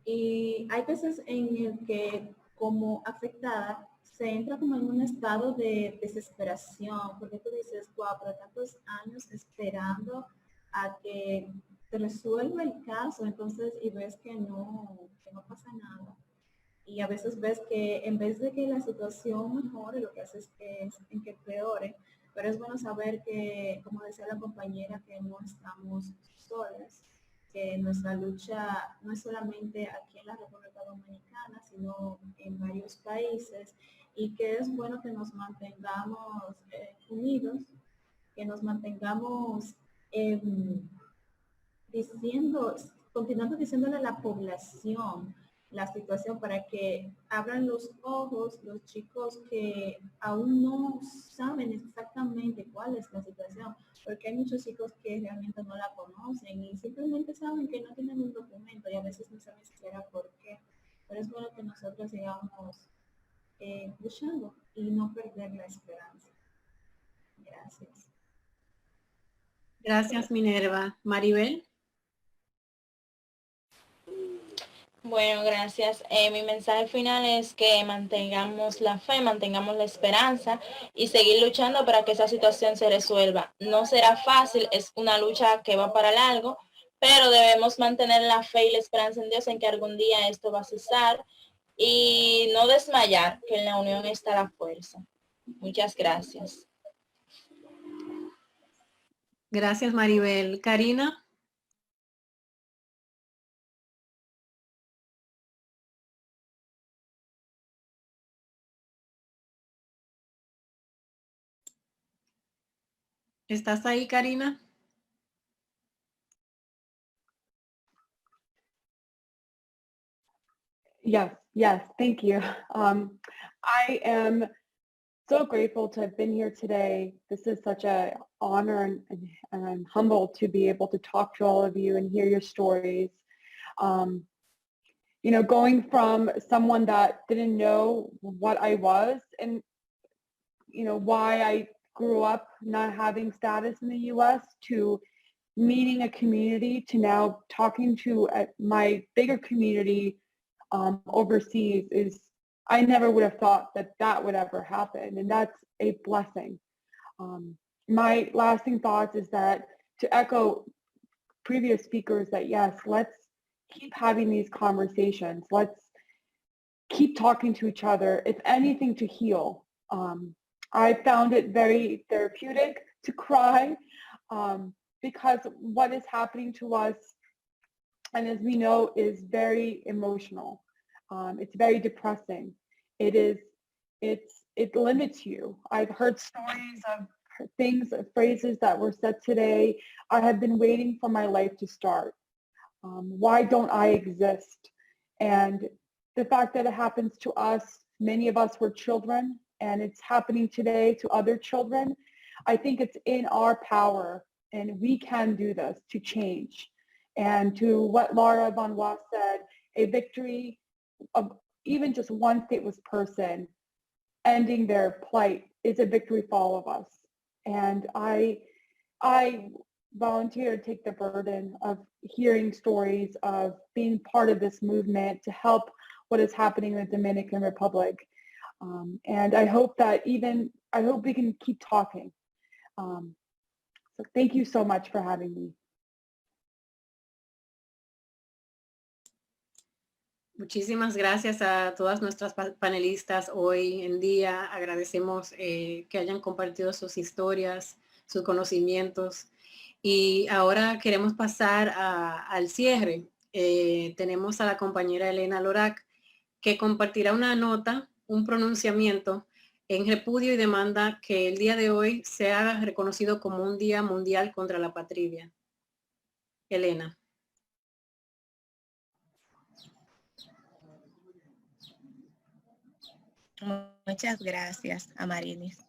Y hay veces en el que, como afectada, se entra como en un estado de desesperación, porque tú dices, wow, pero tantos años esperando a que se resuelva el caso, entonces, y ves que no pasa nada. Y a veces ves que en vez de que la situación mejore, lo que hace es en que empeore. Pero es bueno saber que, como decía la compañera, que no estamos solas, que nuestra lucha no es solamente aquí en la República Dominicana, sino en varios países, y que es bueno que nos mantengamos unidos, que nos mantengamos continuando diciéndole a la población la situación para que abran los ojos los chicos que aún no saben exactamente cuál es la situación, porque hay muchos chicos que realmente no la conocen y simplemente saben que no tienen un documento y a veces no saben siquiera por qué. Pero es bueno que nosotros sigamos luchando y no perder la esperanza. Gracias. Gracias, Minerva. Maribel. Bueno, gracias. Mi mensaje final es que mantengamos la fe, mantengamos la esperanza y seguir luchando para que esa situación se resuelva. No será fácil, es una lucha que va para largo, pero debemos mantener la fe y la esperanza en Dios en que algún día esto va a cesar y no desmayar, que en la unión está la fuerza. Muchas gracias. Gracias, Maribel. Karina. ¿Estás ahí, Karina? Yes, thank you. I am so grateful to have been here today. This is such an honor, and I'm humbled to be able to talk to all of you and hear your stories. You know, going from someone that didn't know what I was and, you know, why I grew up not having status in the US, to meeting a community, to now talking to my bigger community overseas, is, I never would have thought that that would ever happen. And that's a blessing. My lasting thoughts is that, to echo previous speakers, that yes, let's keep having these conversations. Let's keep talking to each other, if anything, to heal. I found it very therapeutic to cry because what is happening to us, and as we know, is very emotional. It's very depressing. It limits you. I've heard stories of things, phrases that were said today. I have been waiting for my life to start. Why don't I exist? And the fact that it happens to us, many of us were children, and it's happening today to other children. I think it's in our power, and we can do this to change. And to what Laura Bonvois said, a victory of even just one stateless person ending their plight is a victory for all of us. And I volunteer to take the burden of hearing stories, of being part of this movement to help what is happening in the Dominican Republic. And I hope that I hope we can keep talking. So thank you so much for having me. Muchísimas gracias a todas nuestras panelistas hoy en día. Agradecemos que hayan compartido sus historias, sus conocimientos. Y ahora queremos pasar al cierre. Tenemos a la compañera Elena Lorac, que compartirá una nota, un pronunciamiento en repudio y demanda que el día de hoy se haga reconocido como un Día Mundial contra la Apatridia. Elena. Muchas gracias, Amarilis.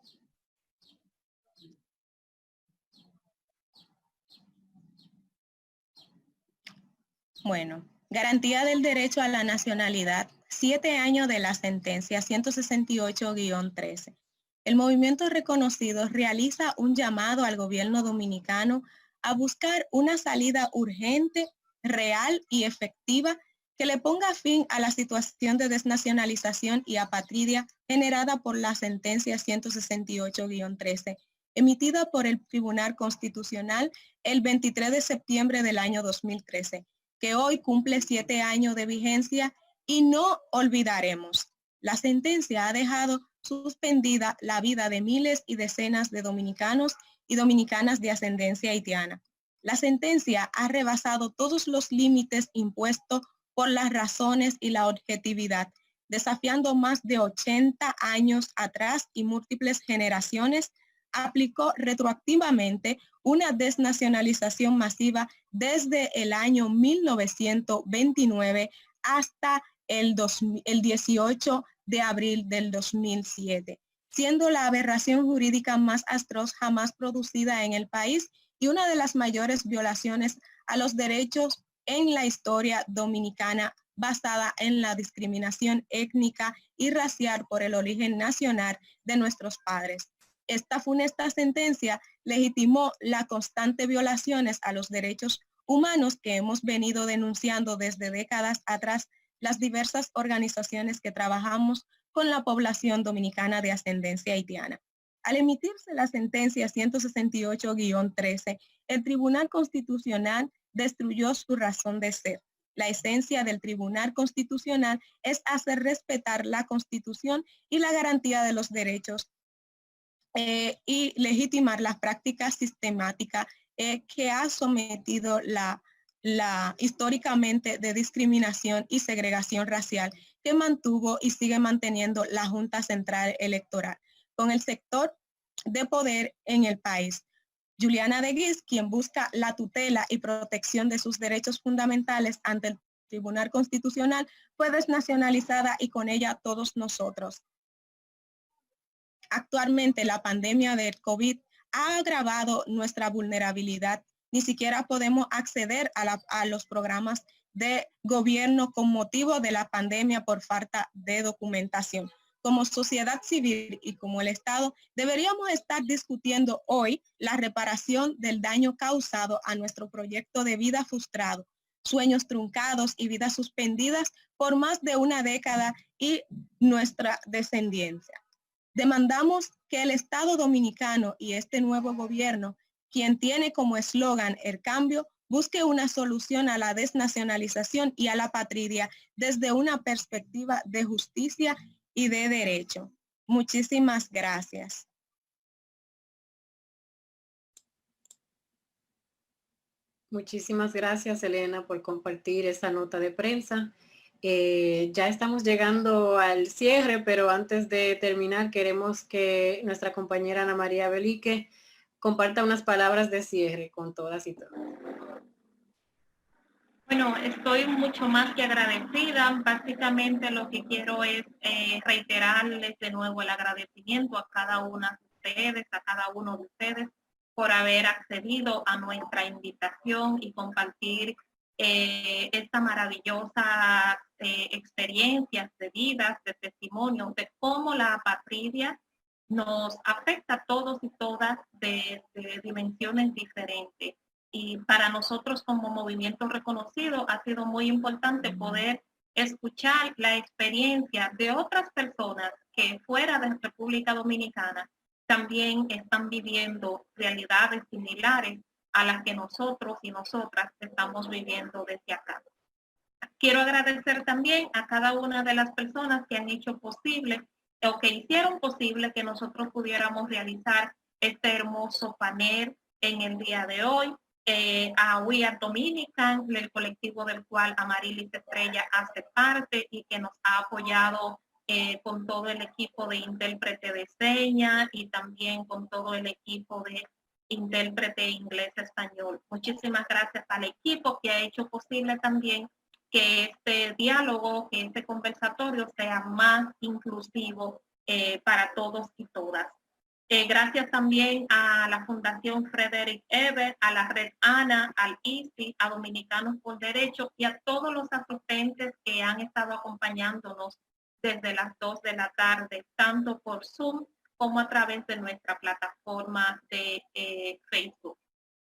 Bueno, garantía del derecho a la nacionalidad, 7 años de la sentencia 168-13. El movimiento reconocido realiza un llamado al gobierno dominicano a buscar una salida urgente, real y efectiva que le ponga fin a la situación de desnacionalización y apatridia generada por la sentencia 168-13, emitida por el Tribunal Constitucional el 23 de septiembre del año 2013, que hoy cumple 7 años de vigencia, y no olvidaremos. La sentencia ha dejado suspendida la vida de miles y decenas de dominicanos y dominicanas de ascendencia haitiana. La sentencia ha rebasado todos los límites impuestos por las razones y la objetividad, desafiando más de 80 años atrás y múltiples generaciones. Aplicó retroactivamente una desnacionalización masiva desde el año 1929 hasta el 18 de abril del 2007, siendo la aberración jurídica más atroz jamás producida en el país y una de las mayores violaciones a los derechos en la historia dominicana, basada en la discriminación étnica y racial por el origen nacional de nuestros padres. Esta funesta sentencia legitimó las constantes violaciones a los derechos humanos que hemos venido denunciando desde décadas atrás las diversas organizaciones que trabajamos con la población dominicana de ascendencia haitiana. Al emitirse la sentencia 168-13, el Tribunal Constitucional destruyó su razón de ser. La esencia del Tribunal Constitucional es hacer respetar la Constitución y la garantía de los derechos y legitimar las prácticas sistemáticas que ha sometido históricamente de discriminación y segregación racial que mantuvo y sigue manteniendo la Junta Central Electoral con el sector de poder en el país. Juliana de Guiz, quien busca la tutela y protección de sus derechos fundamentales ante el Tribunal Constitucional fue desnacionalizada y con ella todos nosotros. Actualmente la pandemia del COVID ha agravado nuestra vulnerabilidad. Ni siquiera podemos acceder a los programas de gobierno con motivo de la pandemia por falta de documentación. Como sociedad civil y como el Estado, deberíamos estar discutiendo hoy la reparación del daño causado a nuestro proyecto de vida frustrado, sueños truncados y vidas suspendidas por más de una década y nuestra descendencia. Demandamos que el Estado dominicano y este nuevo gobierno, quien tiene como eslogan el cambio, busque una solución a la desnacionalización y a la patria desde una perspectiva de justicia y de derecho. Muchísimas gracias. Muchísimas gracias, Elena, por compartir esta nota de prensa. Ya estamos llegando al cierre, pero antes de terminar, queremos que nuestra compañera Ana María Belique comparta unas palabras de cierre con todas y todos. Bueno, estoy mucho más que agradecida. Básicamente lo que quiero es reiterarles de nuevo el agradecimiento a cada una de ustedes, a cada uno de ustedes por haber accedido a nuestra invitación y compartir esta maravillosa experiencias de vidas, de testimonios, de cómo la apatría nos afecta a todos y todas de dimensiones diferentes. Y para nosotros como movimiento reconocido ha sido muy importante poder escuchar la experiencia de otras personas que fuera de República Dominicana también están viviendo realidades similares a las que nosotros y nosotras estamos viviendo desde acá. Quiero agradecer también a cada una de las personas que han hecho posible o que hicieron posible que nosotros pudiéramos realizar este hermoso panel en el día de hoy. A We Are Dominican, el colectivo del cual Amarilis Estrella hace parte y que nos ha apoyado con todo el equipo de intérprete de señas y también con todo el equipo de intérprete inglés-español. Muchísimas gracias al equipo que ha hecho posible también que este diálogo, que este conversatorio sea más inclusivo para todos y todas. Gracias también a la Fundación Frederick Ebert, a la Red ANA, al ICI, a Dominicanos por Derecho y a todos los asistentes que han estado acompañándonos desde las 2 de la tarde, tanto por Zoom como a través de nuestra plataforma de Facebook.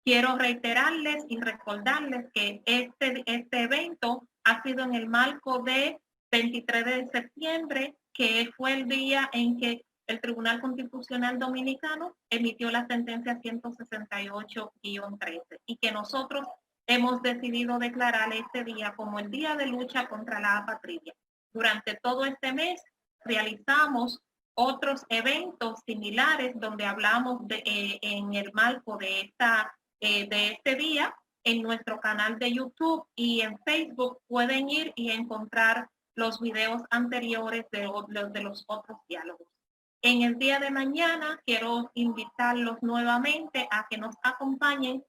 Quiero reiterarles y recordarles que este evento ha sido en el marco de 23 de septiembre, que fue el día en que el Tribunal Constitucional Dominicano emitió la sentencia 168-13 y que nosotros hemos decidido declarar este día como el Día de Lucha contra la Apatría. Durante todo este mes realizamos otros eventos similares donde hablamos en el marco de este día en nuestro canal de YouTube y en Facebook pueden ir y encontrar los videos anteriores de los otros diálogos. En el día de mañana quiero invitarlos nuevamente a que nos acompañen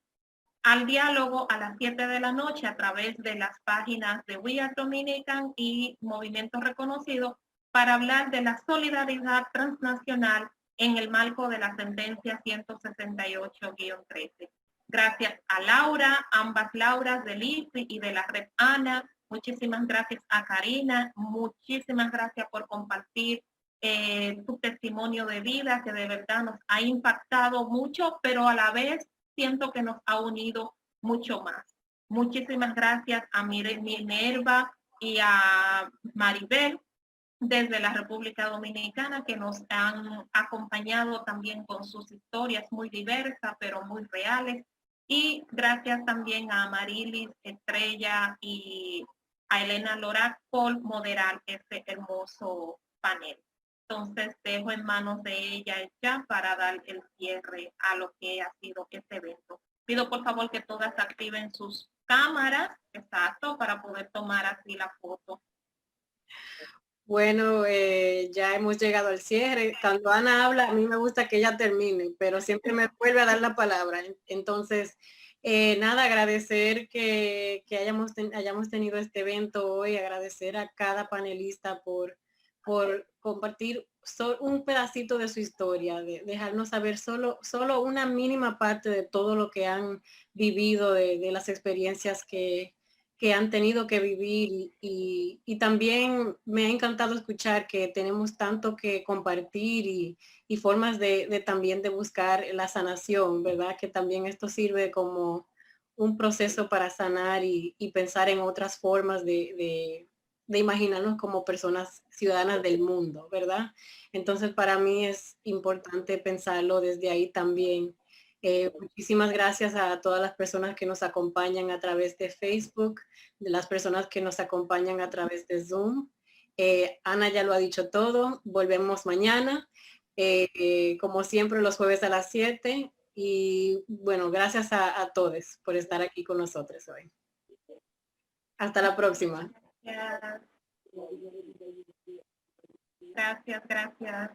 al diálogo a las 7 de la noche a través de las páginas de We Are Dominican y Movimiento Reconocido para hablar de la solidaridad transnacional en el marco de la sentencia 168-13. Gracias a Laura, ambas Lauras del ICI y de la Red ANA. Muchísimas gracias a Karina. Muchísimas gracias por compartir tu testimonio de vida que de verdad nos ha impactado mucho, pero a la vez siento que nos ha unido mucho más. Muchísimas gracias a Minerva y a Maribel desde la República Dominicana que nos han acompañado también con sus historias muy diversas pero muy reales. Y gracias también a Amarilis Estrella y a Elena Lorac por moderar este hermoso panel. Entonces dejo en manos de ella ya para dar el cierre a lo que ha sido este evento. Pido por favor que todas activen sus cámaras, exacto, para poder tomar así la foto. Bueno, ya hemos llegado al cierre. Cuando Ana habla, a mí me gusta que ella termine, pero siempre me vuelve a dar la palabra. Entonces, Nada, agradecer que hayamos tenido este evento hoy, agradecer a cada panelista por compartir un pedacito de su historia, de dejarnos saber solo una mínima parte de todo lo que han vivido, de las experiencias que han tenido que vivir y también me ha encantado escuchar que tenemos tanto que compartir y formas también de buscar la sanación, ¿verdad? Que también esto sirve como un proceso para sanar y pensar en otras formas de imaginarnos como personas ciudadanas del mundo, ¿verdad? Entonces para mí es importante pensarlo desde ahí también. Muchísimas gracias a todas las personas que nos acompañan a través de Facebook, de las personas que nos acompañan a través de Zoom. Ana ya lo ha dicho todo, volvemos mañana, como siempre los jueves a las 7 y bueno, gracias a todos por estar aquí con nosotros hoy. Hasta la próxima. Gracias, gracias.